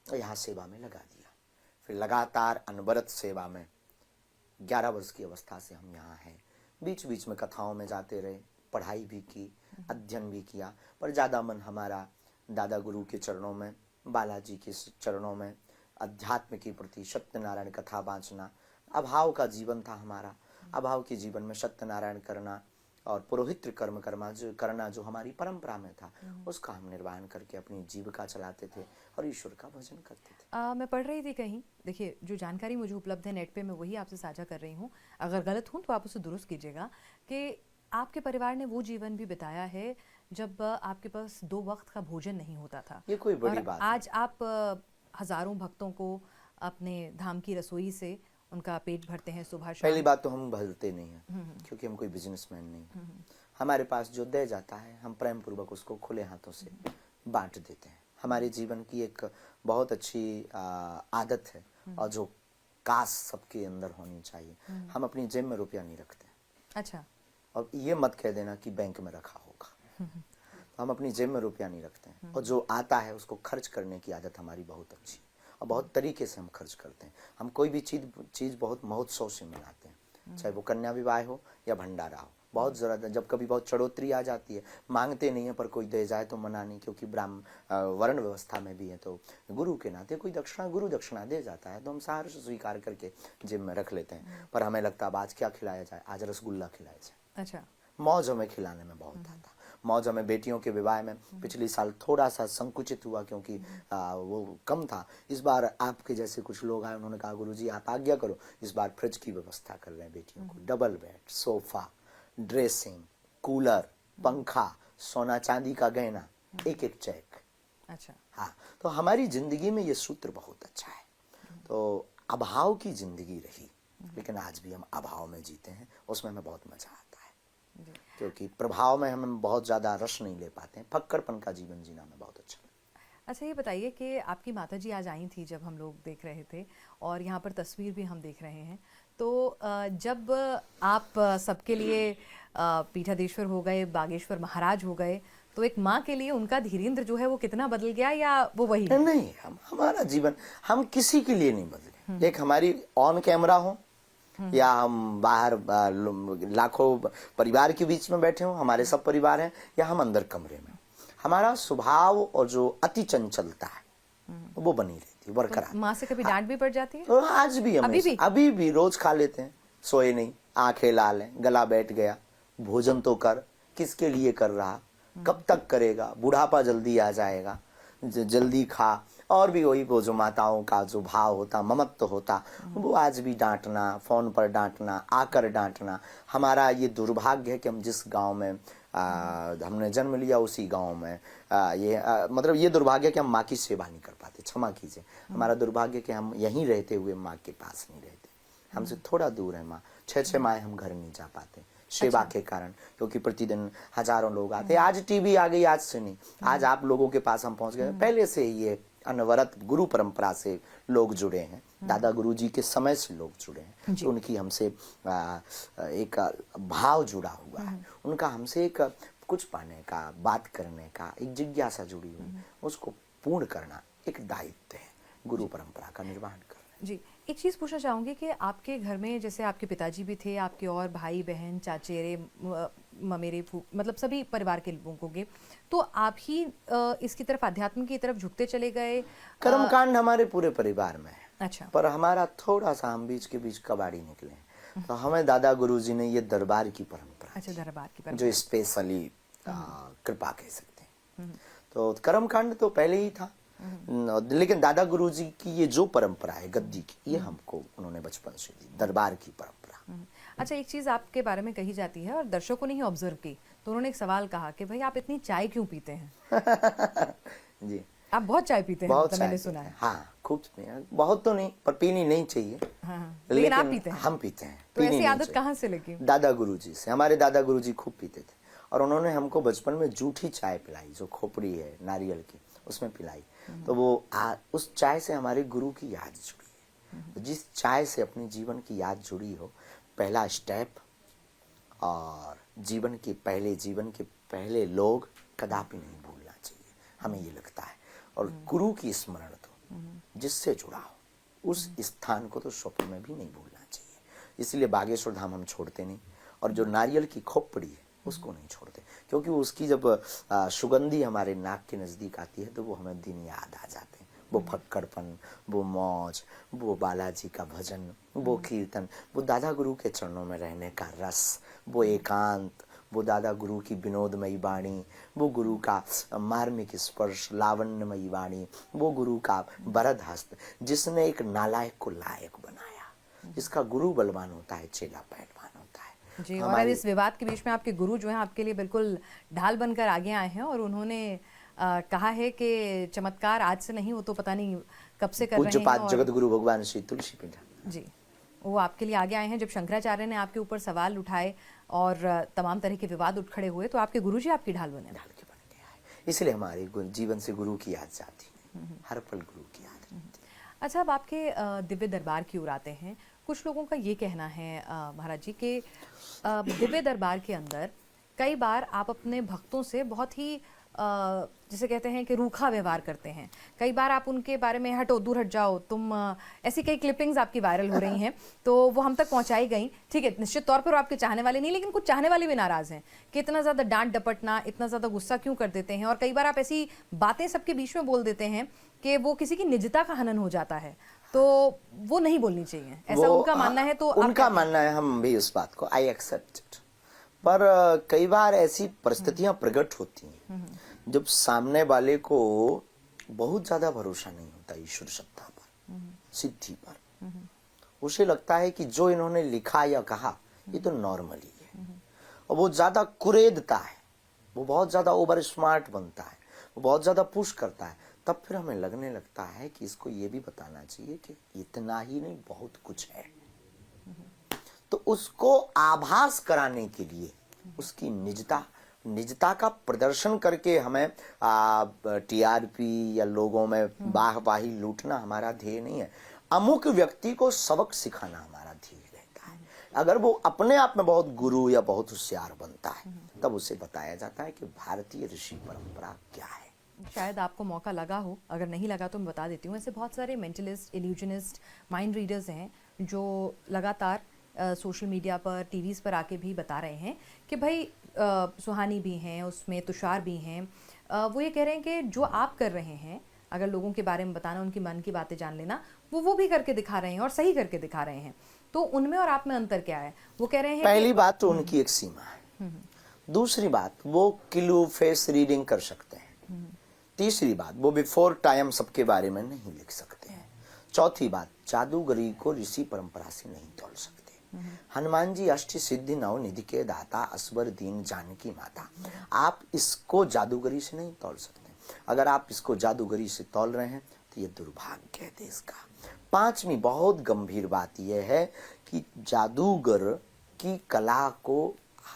[SPEAKER 2] यहाँ सेवा में लगा दिया। फिर लगातार अनवरत सेवा में 11 वर्ष की अवस्था से हम यहाँ हैं। बीच बीच में कथाओं में जाते रहे, पढ़ाई भी की, अध्ययन भी किया, पर ज़्यादा मन हमारा दादा गुरु के चरणों में, बालाजी के चरणों में, अध्यात्म के प्रति, सत्यनारायण कथा वाचना। अभाव का जीवन था हमारा, अभाव के जीवन में सत्यनारायण करना और पुरोहित कर्म करना जो हमारी परंपरा में था, उसका हम निर्वाहन करके अपनी जीविका चलाते थे और ईश्वर का भजन करते थे।
[SPEAKER 1] मैं पढ़ रही थी कहीं, देखिए जो जानकारी मुझे उपलब्ध है नेट पे, मैं वही आपसे साझा कर रही हूँ, अगर गलत हूँ तो आप उसे दुरुस्त कीजिएगा, कि आपके परिवार ने वो जीवन भी बिताया है जब आपके पास 2 वक्त का भोजन नहीं होता था।
[SPEAKER 2] ये कोई बड़ी
[SPEAKER 1] और
[SPEAKER 2] बात
[SPEAKER 1] आज आप हजारों भक्तों को अपने धाम की रसोई से उनका पेट भरते हैं सुबह शाम।
[SPEAKER 2] पहली बात तो हम भरते नहीं हैं, क्योंकि हम कोई बिजनेसमैन नहीं। हमारे पास जो दे जाता है, हम प्रेम पूर्वक उसको खुले हाथों से बांट देते हैं। हमारे जीवन की एक बहुत अच्छी आदत है, और जो काश सबके अंदर होनी चाहिए। हम अपनी जेब में रुपया नहीं रखते।
[SPEAKER 1] अच्छा।
[SPEAKER 2] और ये मत कह देना कि बैंक में रखा होगा। हम अपनी जेब में रुपया नहीं रखते हैं, और जो आता है उसको खर्च करने की आदत हमारी बहुत अच्छी है, और बहुत तरीके से हम खर्च करते हैं। हम कोई भी चीज़ बहुत महोत्सव से मनाते हैं, चाहे वो कन्या विवाह हो या भंडारा हो। बहुत ज़रूरत है, जब कभी बहुत चढ़ोतरी आ जाती है, मांगते नहीं है, पर कोई दे जाए तो मना नहीं, क्योंकि ब्राह्मण वर्ण व्यवस्था में भी है, तो गुरु के नाते कोई दक्षिणा, गुरु दक्षिणा दे जाता है, तो हम सहर्ष स्वीकार करके जेब में रख लेते हैं। पर हमें लगता है अब आज क्या खिलाया जाए, आज रसगुल्ला खिलाया जाए।
[SPEAKER 1] अच्छा।
[SPEAKER 2] मौज हमें खिलाने में बहुत आता। मौज हमें बेटियों के विवाह में पिछले साल थोड़ा सा संकुचित हुआ, क्योंकि वो कम था। इस बार आपके जैसे कुछ लोग आए, उन्होंने कहा गुरुजी आप आज्ञा करो, इस बार फ्रिज की व्यवस्था कर रहे हैं बेटियों को, double bed, sofa, dressing, cooler, पंखा, सोना चांदी का गहना, एक चेक।
[SPEAKER 1] अच्छा।
[SPEAKER 2] हाँ, तो हमारी जिंदगी में ये सूत्र बहुत अच्छा है। तो अभाव की जिंदगी रही, लेकिन आज भी हम अभाव में जीते हैं, उसमें हमें बहुत मजा आता है, क्योंकि प्रभाव में हम बहुत ज्यादा रस नहीं ले पाते हैं। फक्कड़पन का जीवन जीना में बहुत अच्छा।
[SPEAKER 1] अच्छा, ये बताइए कि आपकी माताजी आज आई थी जब हम लोग देख रहे थे, और यहाँ पर तस्वीर भी हम देख रहे हैं, तो जब आप सबके लिए पीठाधीश्वर हो गए, बागेश्वर महाराज हो गए, तो एक माँ के लिए उनका धीरेन्द्र जो है वो कितना बदल गया, या वो वही है?
[SPEAKER 2] नहीं, हमारा जीवन हम किसी के लिए नहीं बदले। एक हमारी ऑन कैमरा हो या हम बाहर लाखों परिवार के बीच में बैठे हो, हमारे सब परिवार हैं, या हम अंदर कमरे में, हमारा स्वभाव और जो अति चंचलता है वो बनी रहती है, बरकरार।
[SPEAKER 1] माँ से कभी डांट भी पड़ जाती है?
[SPEAKER 2] तो आज भी अभी भी रोज खा लेते हैं, सोए नहीं, आंखें लाल हैं, गला बैठ गया, भोजन तो कर, किसके लिए कर रहा, कब तक करेगा, बुढ़ापा जल्दी आ जाएगा, जल्दी खा। और भी वही वो जो माताओं का जो भाव होता, ममत्व होता, वो आज भी डांटना, फोन पर डांटना, आकर डांटना। हमारा ये दुर्भाग्य है कि हम जिस गांव में हमने जन्म लिया उसी गांव में मतलब ये दुर्भाग्य कि हम माँ की सेवा नहीं कर पाते, क्षमा कीजिए। हमारा दुर्भाग्य कि हम यहीं रहते हुए माँ के पास नहीं रहते, हमसे थोड़ा दूर है माँ। 6-6 माह हम घर नहीं जा पाते सेवा के कारण, क्योंकि प्रतिदिन हजारों लोग आते। आज टीवी आ गई, आज से नहीं, आज आप लोगों के पास हम पहुंच गए। पहले से ही ये अनवरत गुरु परंपरा से लोग जुड़े हैं, दादा गुरु जी के समय से लोग जुड़े हैं, तो उनकी हमसे एक भाव जुड़ा हुआ है, उनका हमसे एक कुछ पाने का, बात करने का एक जिज्ञासा जुड़ी हुई, उसको पूर्ण करना एक दायित्व है, गुरु परंपरा का निर्वहन करना।
[SPEAKER 1] जी, एक चीज़ पूछना चाहूँगी कि आपके घर में जैसे आपके पिताजी भी थे, आपके और भाई बहन, चाचेरे, ममेरे, मतलब सभी परिवार के लोगों के, तो आप ही इसकी तरफ, अध्यात्म की तरफ झुकते चले गए?
[SPEAKER 2] कर्मकांड हमारे पूरे परिवार में है।
[SPEAKER 1] अच्छा।
[SPEAKER 2] पर हमारा थोड़ा सा हम बीच के बीच कबाड़ी निकले हैं, तो हमें दादा गुरुजी ने ये दरबार की परंपरा,
[SPEAKER 1] अच्छा, दरबार की परंपरा,
[SPEAKER 2] जो स्पेशली कृपा कह सकते हैं। तो कर्मकांड तो पहले ही था, लेकिन दादा गुरुजी की ये जो परंपरा है गद्दी की, ये हमको उन्होंने बचपन से दी, दरबार की परंपरा।
[SPEAKER 1] अच्छा, एक चीज़ आपके बारे में कही जाती है और दर्शकों ने ही ऑब्जर्व की, तो उन्होंने एक सवाल कहा कि भाई आप इतनी चाय क्यों पीते हैं?
[SPEAKER 2] जी,
[SPEAKER 1] आप बहुत चाय पीते हैं,
[SPEAKER 2] बहुत
[SPEAKER 1] तो मैंने सुना है।
[SPEAKER 2] हाँ, खूब, बहुत तो नहीं, पर पीनी नहीं चाहिए।
[SPEAKER 1] हाँ, लेकिन आप पीते हैं?
[SPEAKER 2] हम पीते हैं।
[SPEAKER 1] तो ऐसी आदत कहाँ से लगी?
[SPEAKER 2] दादा गुरुजी से। हमारे दादा गुरुजी खूब पीते थे, और उन्होंने हमको बचपन में जूठी चाय पिलाई, जो खोपड़ी है नारियल की, उसमें पिलाई। तो वो उस चाय से हमारे गुरु की याद जुड़ी है। जिस चाय से अपने जीवन की याद जुड़ी हो, पहला स्टेप और जीवन के पहले लोग कदापि नहीं भूलना चाहिए, हमें ये लगता है। और गुरु की स्मरण तो जिससे जुड़ा हो, उस स्थान को तो स्वप्न में भी नहीं भूलना चाहिए। इसलिए बागेश्वर धाम हम छोड़ते नहीं, और जो नारियल की खोपड़ी है उसको नहीं छोड़ते, क्योंकि उसकी जब सुगंधी हमारे नाक के नजदीक आती है तो वो हमें दिन याद आ जाते हैं। वो फक्कड़पन, वो मौज, वो बालाजी का भजन, वो कीर्तन, वो दादा गुरु के चरणों में रहने का रस, वो एकांत, वो दादा गुरु की विनोदमयी वाणी, वो गुरु का मार्मिक स्पर्श, लावण्यमयी वाणी, वो गुरु का वरद हस्त, जिसने एक नालायक को लायक बनाया। जिसका गुरु बलवान होता है, चेला पहलवान होता है।
[SPEAKER 1] जी, और अब इस विवाद के बीच में आपके गुरु जो हैं आपके लिए बिल्कुल ढाल बनकर आगे आए हैं, और उन्होंने कहा है कि चमत्कार आज से नहीं, वो तो पता नहीं कब से कर रहे हैं।
[SPEAKER 2] पूज्यपाद जगत गुरु भगवान श्री तुलसी पिंडा
[SPEAKER 1] जी, वो आपके लिए आगे आए हैं। जब शंकराचार्य ने आपके ऊपर सवाल उठाए और तमाम तरह के विवाद उठ खड़े हुए, तो आपके गुरुजी आपकी ढाल बने।
[SPEAKER 2] ढाल के बन गया है, इसलिए हमारे जीवन से गुरु की याद जाती है, हर पल गुरु की याद रहती है।
[SPEAKER 1] अच्छा, अब आपके दिव्य दरबार की ओर आते हैं। कुछ लोगों का ये कहना है महाराज जी कि दिव्य दरबार के अंदर कई बार आप अपने भक्तों से बहुत ही जिसे कहते हैं कि रूखा व्यवहार करते हैं। कई बार आप उनके बारे में हटो, दूर हट जाओ तुम, ऐसी कई क्लिपिंग्स आपकी वायरल हो रही हैं, तो वो हम तक पहुंचाई गई। ठीक है, निश्चित तौर पर वो आपके चाहने वाले नहीं, लेकिन कुछ चाहने वाले भी नाराज हैं कि इतना ज़्यादा डांट डपटना, इतना ज़्यादा गुस्सा क्यों कर देते हैं। और कई बार आप ऐसी बातें सबके बीच में बोल देते हैं कि वो किसी की निजता का हनन हो जाता है, तो वो नहीं बोलनी चाहिए, ऐसा उनका मानना है। तो
[SPEAKER 2] उनका मानना है, हम भी उस बात को आई एक्सेप्ट इट, पर कई बार ऐसी परिस्थितियां प्रकट होती हैं जब सामने वाले को बहुत ज्यादा भरोसा नहीं होता ईश्वर सत्ता पर, सिद्धि पर। उसे लगता है कि जो इन्होंने लिखा या कहा ये तो नॉर्मल ही है, और वो ज्यादा कुरेदता है, वो बहुत ज्यादा ओवर स्मार्ट बनता है, वो बहुत ज्यादा पुश करता है। तब फिर हमें लगने लगता है कि इसको ये भी बताना चाहिए कि इतना ही नहीं, बहुत कुछ है। तो उसको आभास कराने के लिए उसकी निजता निजता का प्रदर्शन करके हमें टीआरपी या लोगों में वाहवाही लूटना हमारा ध्येय नहीं है। अमुक व्यक्ति को सबक सिखाना हमारा ध्येय रहता है। अगर वो अपने आप में बहुत गुरु या बहुत होशियार बनता है तब उसे बताया जाता है कि भारतीय ऋषि परंपरा क्या है।
[SPEAKER 1] शायद आपको मौका लगा हो, अगर नहीं लगा तो मैं बता देती हूँ। ऐसे बहुत सारे मेंटलिस्ट, इल्यूजनिस्ट, माइंड रीडर्स हैं जो लगातार सोशल मीडिया पर, टीवीज़ पर आके भी बता रहे हैं कि भाई सुहानी भी हैं, उसमें तुषार भी हैं, वो ये कह रहे हैं कि जो आप कर रहे हैं, अगर लोगों के बारे में बताना, उनकी मन की बातें जान लेना, वो भी करके दिखा रहे हैं और सही करके दिखा रहे हैं। तो उनमें और आप में अंतर क्या है? वो कह रहे हैं
[SPEAKER 2] पहली बात तो उनकी एक सीमा है। दूसरी बात, वो किलो फेस रीडिंग कर सकते हैं। तीसरी बात, वो बिफोर टाइम सबके बारे में नहीं लिख सकते हैं। चौथी बात, जादूगरी को ऋषि परंपरा से नहीं तोड़ सकते। हनुमान जी अष्ट सिद्धि नव निधि के दाता, असबर दीन जानकी माता। आप इसको जादूगरी से नहीं तोड़ सकते। अगर आप इसको जादूगरी से तोल रहे हैं तो ये दुर्भाग्य है देश का। पांचवी बहुत गंभीर बात यह है कि जादूगर की कला को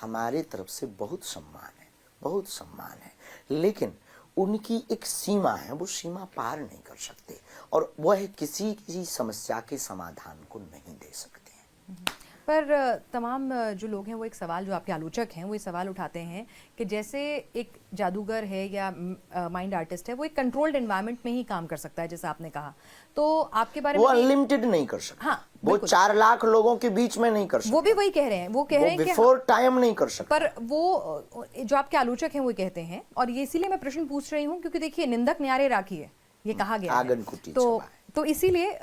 [SPEAKER 2] हमारे तरफ से बहुत सम्मान है, बहुत सम्मान है, लेकिन उनकी एक सीमा है, वो सीमा पार नहीं कर सकते और वह किसी समस्या के समाधान को नहीं दे सकते हैं।
[SPEAKER 1] पर तमाम जो लोग हैं वो एक सवाल, जो आपके आलोचक हैं वो ये सवाल उठाते हैं कि जैसे एक जादूगर है या माइंड आर्टिस्ट है, वो एक कंट्रोल्ड एनवायरनमेंट में ही काम कर सकता है, जैसे आपने कहा, तो आपके बारे में
[SPEAKER 2] वो अनलिमिटेड नहीं कर सकता।
[SPEAKER 1] हाँ,
[SPEAKER 2] वो 4 लाख लोगों के बीच में नहीं कर सकता।
[SPEAKER 1] वो भी वही कह रहे हैं, वो कह रहे हैं कि
[SPEAKER 2] बिफोर टाइम नहीं कर सकता।
[SPEAKER 1] पर वो जो आपके आलोचक हैं वो कहते हैं, और ये इसीलिए मैं प्रश्न पूछ रही हूँ क्योंकि देखिए निंदक न्यारे राखी है, ये कहा गया है। तो इसीलिए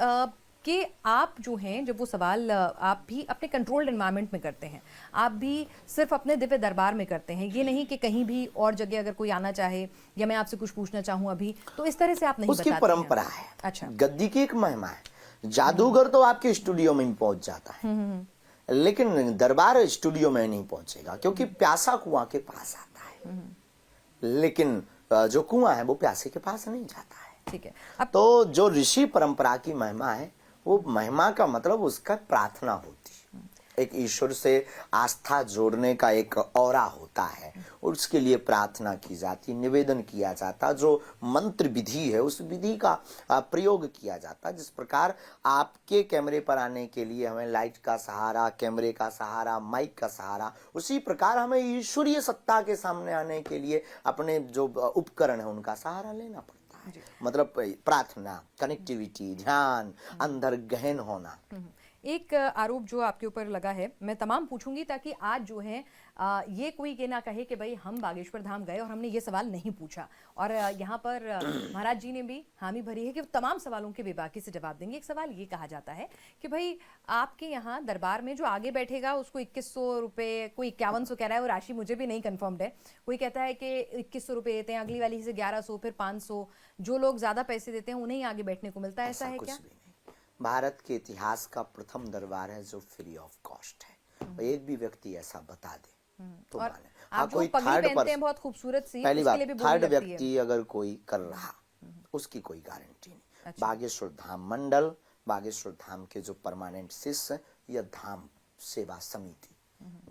[SPEAKER 1] कि आप जो हैं, जब वो सवाल आप भी अपने कंट्रोल्ड एनवायरनमेंट में करते हैं, आप भी सिर्फ अपने दिव्य दरबार में करते हैं, ये नहीं कि कहीं भी और जगह अगर कोई आना चाहे या मैं आपसे कुछ पूछना चाहूँ अभी, तो इस तरह से आप नहीं
[SPEAKER 2] उसकी
[SPEAKER 1] बताते
[SPEAKER 2] परंपरा
[SPEAKER 1] हैं।
[SPEAKER 2] है।
[SPEAKER 1] अच्छा,
[SPEAKER 2] गद्दी की एक महिमा है। जादूगर तो आपके स्टूडियो में पहुंच जाता है, लेकिन दरबार स्टूडियो में नहीं पहुंचेगा, क्योंकि प्यासा कुआं के पास आता है, लेकिन जो कुआं है वो प्यासे के पास नहीं जाता है।
[SPEAKER 1] ठीक है। अब
[SPEAKER 2] तो जो ऋषि परंपरा की महिमा है, वो महिमा का मतलब उसका प्रार्थना होती है, एक ईश्वर से आस्था जोड़ने का एक औरा होता है, उसके लिए प्रार्थना की जाती, निवेदन किया जाता, जो मंत्र विधि है उस विधि का प्रयोग किया जाता। जिस प्रकार आपके कैमरे पर आने के लिए हमें लाइट का सहारा, कैमरे का सहारा, माइक का सहारा, उसी प्रकार हमें ईश्वरीय सत्ता के सामने आने के लिए अपने जो उपकरण है उनका सहारा लेना पड़ता है। मतलब प्रार्थना, कनेक्टिविटी, ध्यान, अंदर गहन होना।
[SPEAKER 1] एक आरोप जो आपके ऊपर लगा है, मैं तमाम पूछूंगी ताकि आज जो है ये कोई ये ना कहे कि भाई हम बागेश्वर धाम गए और हमने ये सवाल नहीं पूछा, और यहाँ पर महाराज जी ने भी हामी भरी है कि वो तमाम सवालों के बेबाकी से जवाब देंगे। एक सवाल ये कहा जाता है कि भाई आपके यहाँ दरबार में जो आगे बैठेगा उसको 2100 रुपये, कोई 5100 कह रहा है, वो राशि मुझे भी नहीं कन्फर्म्ड है, कोई कहता है कि 2100 रुपये देते हैं, अगली वाली से 1100, फिर 500, जो लोग ज्यादा पैसे देते हैं उन्हें ही आगे बैठने को मिलता है, ऐसा है क्या?
[SPEAKER 2] भारत के इतिहास का प्रथम दरबार है जो फ्री ऑफ कॉस्ट है, और एक भी व्यक्ति ऐसा बता दे तो माने।
[SPEAKER 1] आप कोई थर्ड पर्सन, बहुत खूबसूरत सी,
[SPEAKER 2] पहली बात, थर्ड
[SPEAKER 1] व्यक्ति
[SPEAKER 2] व्यक्ति अगर कोई कर रहा उसकी कोई गारंटी नहीं। अच्छा। बागेश्वर धाम मंडल, बागेश्वर धाम के जो परमानेंट शिष्य या धाम सेवा समिति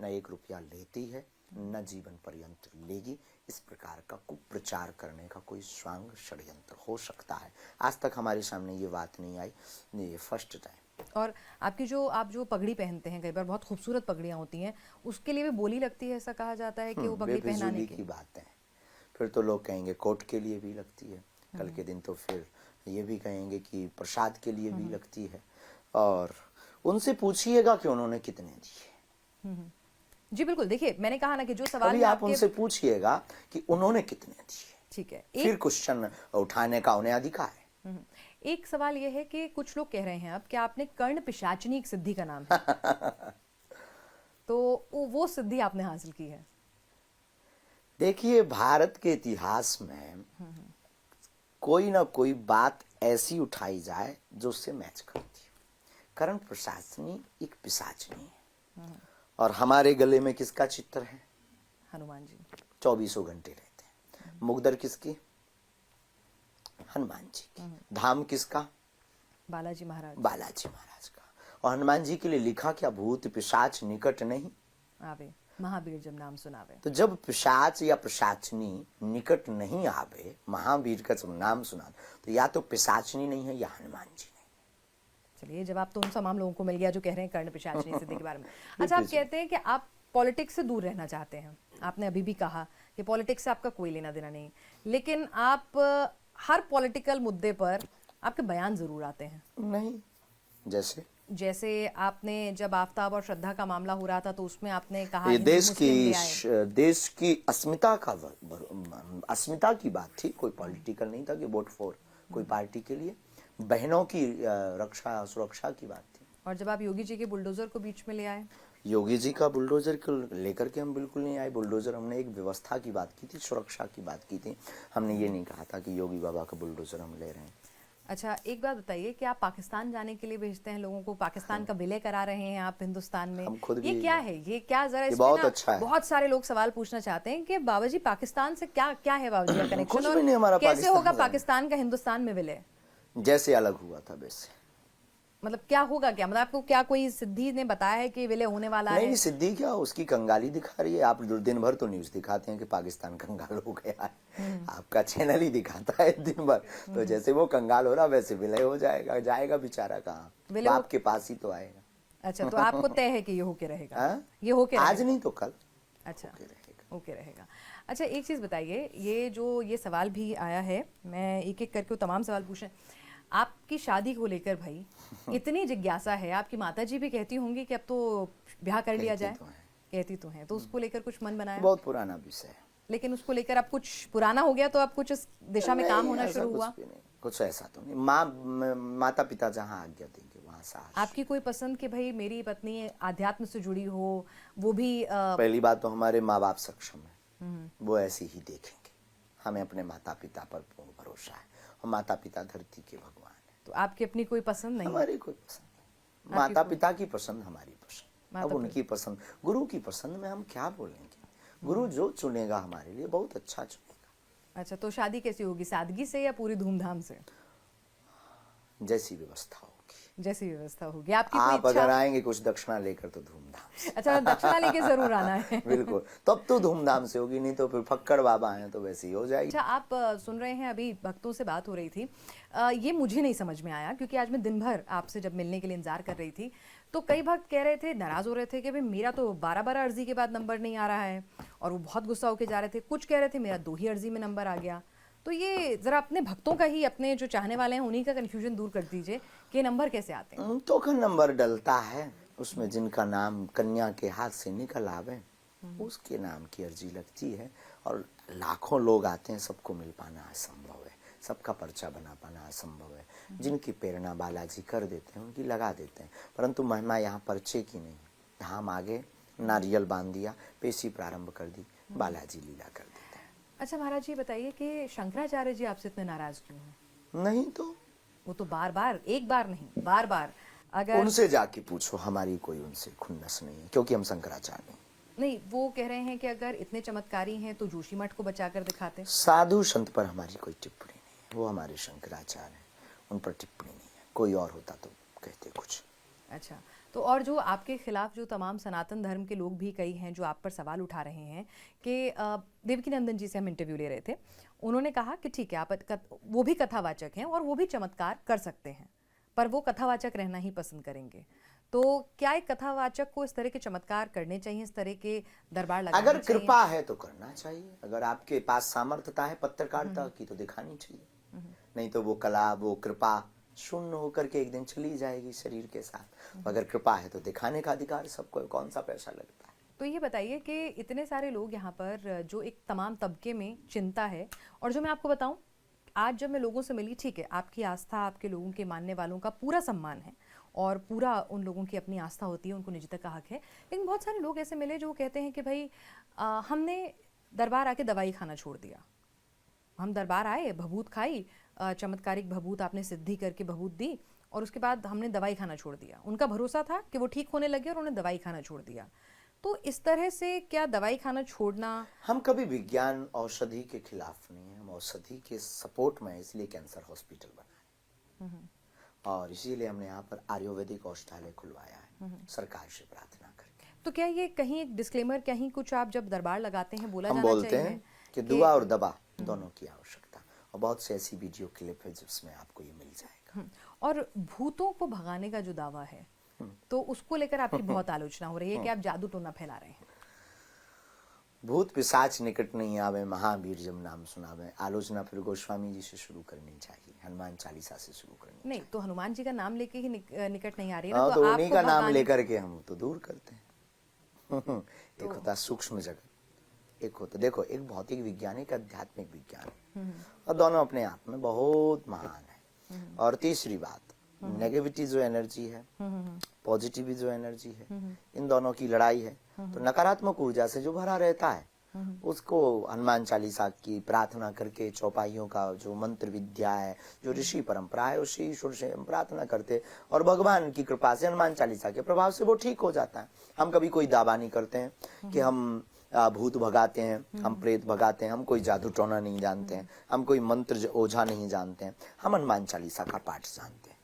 [SPEAKER 2] न 1 रुपया लेती है, न जीवन पर्यंत लेगी। इस प्रकार का कुप्रचार करने का कोई स्वांग षड्यंत्र हो सकता है, आज तक हमारे सामने ये बात नहीं आई, ये फर्स्ट टाइम।
[SPEAKER 1] और आपकी जो आप जो पगड़ी पहनते हैं, कई बार बहुत खूबसूरत पगड़ियां होती हैं, उसके लिए भी बोली लगती है, ऐसा कहा जाता है कि वो पगड़ी पहनाने की
[SPEAKER 2] बात है। फिर तो लोग कहेंगे कोर्ट के लिए भी लगती है, कल के दिन तो फिर ये भी कहेंगे कि प्रसाद के लिए भी लगती है, और उनसे पूछिएगा कि उन्होंने कितने दिए।
[SPEAKER 1] जी बिल्कुल, देखिए मैंने कहा ना कि जो सवाल
[SPEAKER 2] आप उनसे पूछिएगा कि उन्होंने कितने दिए,
[SPEAKER 1] ठीक है,
[SPEAKER 2] फिर क्वेश्चन उठाने का उन्हें अधिकार है।
[SPEAKER 1] एक सवाल यह है कि कुछ लोग कह रहे हैं अब कि आपने कर्ण पिशाचिनी एक सिद्धि का नाम है तो वो सिद्धि आपने हासिल की है।
[SPEAKER 2] देखिए, भारत के इतिहास में कोई ना कोई बात ऐसी उठाई जाए जो उससे मैच करती है। कर्ण पिशाचिनी एक पिशाचिनी है, और हमारे गले में किसका चित्र है?
[SPEAKER 1] हनुमान जी।
[SPEAKER 2] 24 घंटे रहते हैं। मुगदर किसकी? हनुमान जी की। धाम किसका?
[SPEAKER 1] बालाजी महाराज।
[SPEAKER 2] बालाजी महाराज का। और हनुमान जी के लिए लिखा क्या? भूत पिशाच निकट नहीं
[SPEAKER 1] आवे। महावीर जब नाम सुनावे।
[SPEAKER 2] तो जब पिशाच या पिशाचनी निकट नहीं आवे, महावीर का जब नाम सुना, तो या तो पिशाचनी नहीं है या हनुमान जी नहीं।
[SPEAKER 1] चलिए, जवाब तो उन तमाम लोगों को मिल गया जो कह रहे हैं कर्ण पिशाचनी सिद्धि के बारे में। अच्छा, आप कहते हैं कि आप पॉलिटिक्स से दूर रहना चाहते हैं। आपने अभी भी कहा कि पॉलिटिक्स से आपका कोई लेना देना नहीं, लेकिन आप हर पॉलिटिकल मुद्दे पर आपके बयान जरूर आते हैं।
[SPEAKER 2] नहीं, जैसे
[SPEAKER 1] आपने जब आफताब और श्रद्धा का मामला हो रहा था तो उसमें आपने कहा
[SPEAKER 2] ये
[SPEAKER 1] हिंदू मुस्लिम ले आए।
[SPEAKER 2] देश की अस्मिता की बात थी, कोई पॉलिटिकल नहीं था कि वोट फॉर कोई पार्टी के लिए, बहनों की रक्षा सुरक्षा की बात थी।
[SPEAKER 1] और जब आप योगी जी के बुलडोजर को बीच में ले आए,
[SPEAKER 2] योगी जी का बुलडोजर को लेकर के हम बिल्कुल नहीं आए। बुलडोजर, हमने एक व्यवस्था की बात की थी, सुरक्षा की बात की थी। हमने ये नहीं कहा था कि योगी बाबा का बुलडोजर हम ले रहे हैं।
[SPEAKER 1] अच्छा, एक बात बताइए कि आप पाकिस्तान जाने के लिए भेजते हैं लोगों को, पाकिस्तान का विलय करा रहे हैं आप हिंदुस्तान में,
[SPEAKER 2] हम खुद
[SPEAKER 1] ये
[SPEAKER 2] भी,
[SPEAKER 1] क्या है? ये क्या, जरा इसमें
[SPEAKER 2] बहुत
[SPEAKER 1] ना
[SPEAKER 2] अच्छा है।
[SPEAKER 1] बहुत सारे लोग सवाल पूछना चाहते हैं कि बाबा जी पाकिस्तान से क्या क्या है बाबा जी का कनेक्शन,
[SPEAKER 2] कुछ भी नहीं हमारा
[SPEAKER 1] कैसे
[SPEAKER 2] पाकिस्तान
[SPEAKER 1] होगा
[SPEAKER 2] में।
[SPEAKER 1] पाकिस्तान का हिंदुस्तान में विलय?
[SPEAKER 2] जैसे अलग हुआ था वैसे।
[SPEAKER 1] मतलब क्या होगा, क्या मतलब आपको क्या कोई सिद्धि ने बताया है कि विलय होने वाला है?
[SPEAKER 2] नहीं, सिद्धि क्या, उसकी कंगाली दिखा रही है। आप दिन भर तो न्यूज दिखाते हैं कि पाकिस्तान कंगाल हो गया है, आपका चैनल ही दिखाता है दिन भर। तो जैसे वो कंगाल हो रहा वैसे विलय हो जाएगा। जाएगा बेचारा कहाँ, बाप के पास ही तो आएगा।
[SPEAKER 1] अच्छा, तो आपको तय है कि ये होके रहेगा?
[SPEAKER 2] हाँ?
[SPEAKER 1] ये होके
[SPEAKER 2] आज
[SPEAKER 1] रहेगा?
[SPEAKER 2] नहीं तो कल।
[SPEAKER 1] अच्छा, ओके रहेगा। अच्छा, एक चीज़ बताइए, ये सवाल भी आया है, मैं एक एक करके वो तमाम सवाल पूछें। आपकी शादी को लेकर भाई इतनी जिज्ञासा है, आपकी माताजी भी कहती होंगी कि अब तो ब्याह कर लिया जाए। कहती तो हैं, तो उसको लेकर कुछ मन बनाया?
[SPEAKER 2] बहुत पुराना विषय है,
[SPEAKER 1] लेकिन उसको लेकर अब कुछ पुराना हो गया तो अब कुछ इस दिशा में काम होना शुरू हुआ?
[SPEAKER 2] कुछ ऐसा तो नहीं। माता पिता जहाँ आज्ञा देंगे वहाँ साहस।
[SPEAKER 1] आपकी कोई पसंद कि भाई मेरी पत्नी आध्यात्म से जुड़ी हो, वो भी
[SPEAKER 2] पहली बात तो हमारे माँ बाप सक्षम है, वो ऐसे ही देखेंगे। हमें अपने माता पिता पर पूर्ण भरोसा है, और माता पिता धरती के भगवान है।
[SPEAKER 1] तो आपकी अपनी कोई पसंद नहीं?
[SPEAKER 2] हमारी कोई पसंद नहीं, माता पिता की पसंद हमारी पसंद। अब उनकी पसंद, गुरु की पसंद में हम क्या बोलेंगे? गुरु जो चुनेगा हमारे लिए बहुत अच्छा चुनेगा।
[SPEAKER 1] अच्छा, तो शादी कैसी होगी, सादगी से या पूरी धूमधाम से?
[SPEAKER 2] जैसी व्यवस्था होगी।
[SPEAKER 1] जैसी व्यवस्था होगी। आपकी
[SPEAKER 2] आप
[SPEAKER 1] कोई इच्छा?
[SPEAKER 2] अगर आएंगे कुछ दक्षिणा लेकर तो धूमधाम से।
[SPEAKER 1] अच्छा, दक्षिणा लेके जरूर आना है।
[SPEAKER 2] बिल्कुल, तब तो धूमधाम से होगी, नहीं तो फिर फक्कड़ बाबा हैं तो वैसे ही हो जाएगी।
[SPEAKER 1] अच्छा, आप सुन रहे हैं, अभी भक्तों से बात हो रही थी, ये मुझे नहीं समझ में आया क्योंकि आज मैं दिन भर आपसे जब मिलने के लिए इंतजार कर रही थी तो कई भक्त कह रहे थे, नाराज हो रहे थे कि भाई मेरा तो 12 अर्जी के बाद नंबर नहीं आ रहा है, और वो बहुत गुस्सा होकर जा रहे थे। कुछ कह रहे थे मेरा 2 ही अर्जी में नंबर आ गया। तो ये जरा अपने भक्तों का ही, अपने जो चाहने वाले हैं उन्हीं का कंफ्यूजन दूर कर दीजिए कि नंबर कैसे आते हैं।
[SPEAKER 2] टोकन नंबर डलता है, उसमें जिनका नाम कन्या के हाथ से निकल आवे उसके नाम की अर्जी लगती है, और लाखों लोग आते हैं, सबको मिल पाना असंभव है, सबका पर्चा बना पाना असंभव है। जिनकी प्रेरणा बालाजी कर देते हैं उनकी लगा देते हैं, परंतु महिमा यहाँ पर्चे की नहीं। धाम आगे नारियल बांध दिया, पेशी प्रारंभ कर दी, बालाजी लीला कर देते हैं।
[SPEAKER 1] अच्छा महाराज जी, बताइए कि शंकराचार्य जी आपसे इतने नाराज क्यों हैं?
[SPEAKER 2] नहीं तो
[SPEAKER 1] वो तो बार बार, एक बार नहीं बार बार, अगर
[SPEAKER 2] उनसे जाके पूछो, हमारी कोई उनसे खुन्नस नहीं है, क्योंकि हम शंकराचार्य
[SPEAKER 1] नहीं। वो कह रहे हैं कि अगर इतने चमत्कारी हैं तो जोशी मठ को बचाकर दिखाते।
[SPEAKER 2] साधु संत पर हमारी कोई टिप्पणी नहीं है, वो हमारे शंकराचार्य हैं, उन पर टिप्पणी नहीं है। कोई और होता तो कहते कुछ।
[SPEAKER 1] अच्छा, तो और जो आपके खिलाफ जो तमाम सनातन धर्म के लोग भी कई हैं जो आप पर सवाल उठा रहे हैं कि देवकी नंदन जी से हम इंटरव्यू ले रहे थे, उन्होंने कहा कि ठीक है, आप वो भी कथावाचक हैं और वो भी चमत्कार कर सकते हैं, पर वो कथावाचक रहना ही पसंद करेंगे। तो क्या एक कथावाचक को इस तरह के चमत्कार करने चाहिए, इस तरह के दरबार लगाने
[SPEAKER 2] अगर
[SPEAKER 1] चाहिए?
[SPEAKER 2] कृपा है तो करना चाहिए, अगर आपके पास सामर्थ्यता है पत्रकारिता की तो दिखानी चाहिए। नहीं तो वो कला, वो कृपा शून्य होकर के एक दिन चली जाएगी शरीर के साथ। अगर कृपा है तो दिखाने का अधिकार सबको, कौन सा पैसा लगता है।
[SPEAKER 1] तो ये बताइए कि इतने सारे लोग यहाँ पर, जो एक तमाम तबके में चिंता है, और जो मैं आपको बताऊं, आज जब मैं लोगों से मिली, ठीक है आपकी आस्था, आपके लोगों के मानने वालों का पूरा सम्मान है और पूरा उन लोगों की अपनी आस्था होती है, उनको निजता का हक है, लेकिन बहुत सारे लोग ऐसे मिले जो कहते हैं कि भाई हमने दरबार आके दवाई खाना छोड़ दिया। हम दरबार आए, भभूत खाई, चमत्कारिक भभूत आपने सिद्धि करके भभूत दी, और उसके बाद हमने दवाई खाना छोड़ दिया। उनका भरोसा था कि वो ठीक होने लगे और उन्होंने दवाई खाना छोड़ दिया। तो इस तरह से क्या दवाई खाना छोड़ना?
[SPEAKER 2] हम कभी विज्ञान औषधि के खिलाफ नहीं है, हम औषधि के सपोर्ट में, इसलिए कैंसर हॉस्पिटल बनाए और इसीलिए हमने यहाँ पर आयुर्वेदिक औषधालय खुलवाया है सरकार से प्रार्थना करके।
[SPEAKER 1] तो क्या ये कहीं एक डिस्क्लेमर, कहीं कुछ आप जब दरबार लगाते हैं बोला
[SPEAKER 2] हम
[SPEAKER 1] जाना
[SPEAKER 2] बोलते
[SPEAKER 1] चाहिए
[SPEAKER 2] हैं कि दुआ और दवा दोनों की आवश्यकता, और बहुत से ऐसी वीडियो क्लिप है जिसमें आपको ये मिल जाएगा।
[SPEAKER 1] और भूतों को भगाने का जो दावा है, तो उसको लेकर आपकी बहुत आलोचना हो रही है कि आप जादू टोना फैला रहे हैं।
[SPEAKER 2] भूत पिशाच निकट नहीं आवे, महावीर जब नाम सुनावे। आलोचना फिर गोस्वामी जी से शुरू करनी चाहिए, हनुमान चालीसा से शुरू करनी
[SPEAKER 1] नहीं, तो हनुमान जी का नाम लेके ही निकट नहीं आ रही है
[SPEAKER 2] चाहिए।
[SPEAKER 1] ना,
[SPEAKER 2] हाँ,
[SPEAKER 1] तो
[SPEAKER 2] तो उन्हीं
[SPEAKER 1] आपको
[SPEAKER 2] का नाम
[SPEAKER 1] भगाने
[SPEAKER 2] लेकर के हम तो दूर करते हैं। एक होता है सूक्ष्म जगत, एक होता, देखो, एक भौतिक विज्ञान, एक आध्यात्मिक विज्ञान, और दोनों अपने आप में बहुत महान है। और तीसरी बात, नेगेटिविटी जो एनर्जी है, पॉजिटिव जो एनर्जी है, इन दोनों की लड़ाई है। तो नकारात्मक ऊर्जा से जो भरा रहता है उसको हनुमान चालीसा की प्रार्थना करके, चौपाइयों का जो मंत्र विद्या है, जो ऋषि परंपरा है, उसी ईश्वर से हम प्रार्थना करते, और भगवान की कृपा से हनुमान चालीसा के प्रभाव से वो ठीक हो जाता है। हम कभी कोई दावा नहीं करते हैं कि हम भूत भगाते हैं, हम प्रेत भगाते हैं, हम कोई जादू टोना नहीं जानते हैं, हम कोई मंत्र ओझा नहीं जानते हैं, हम हनुमान चालीसा का पाठ जानते हैं।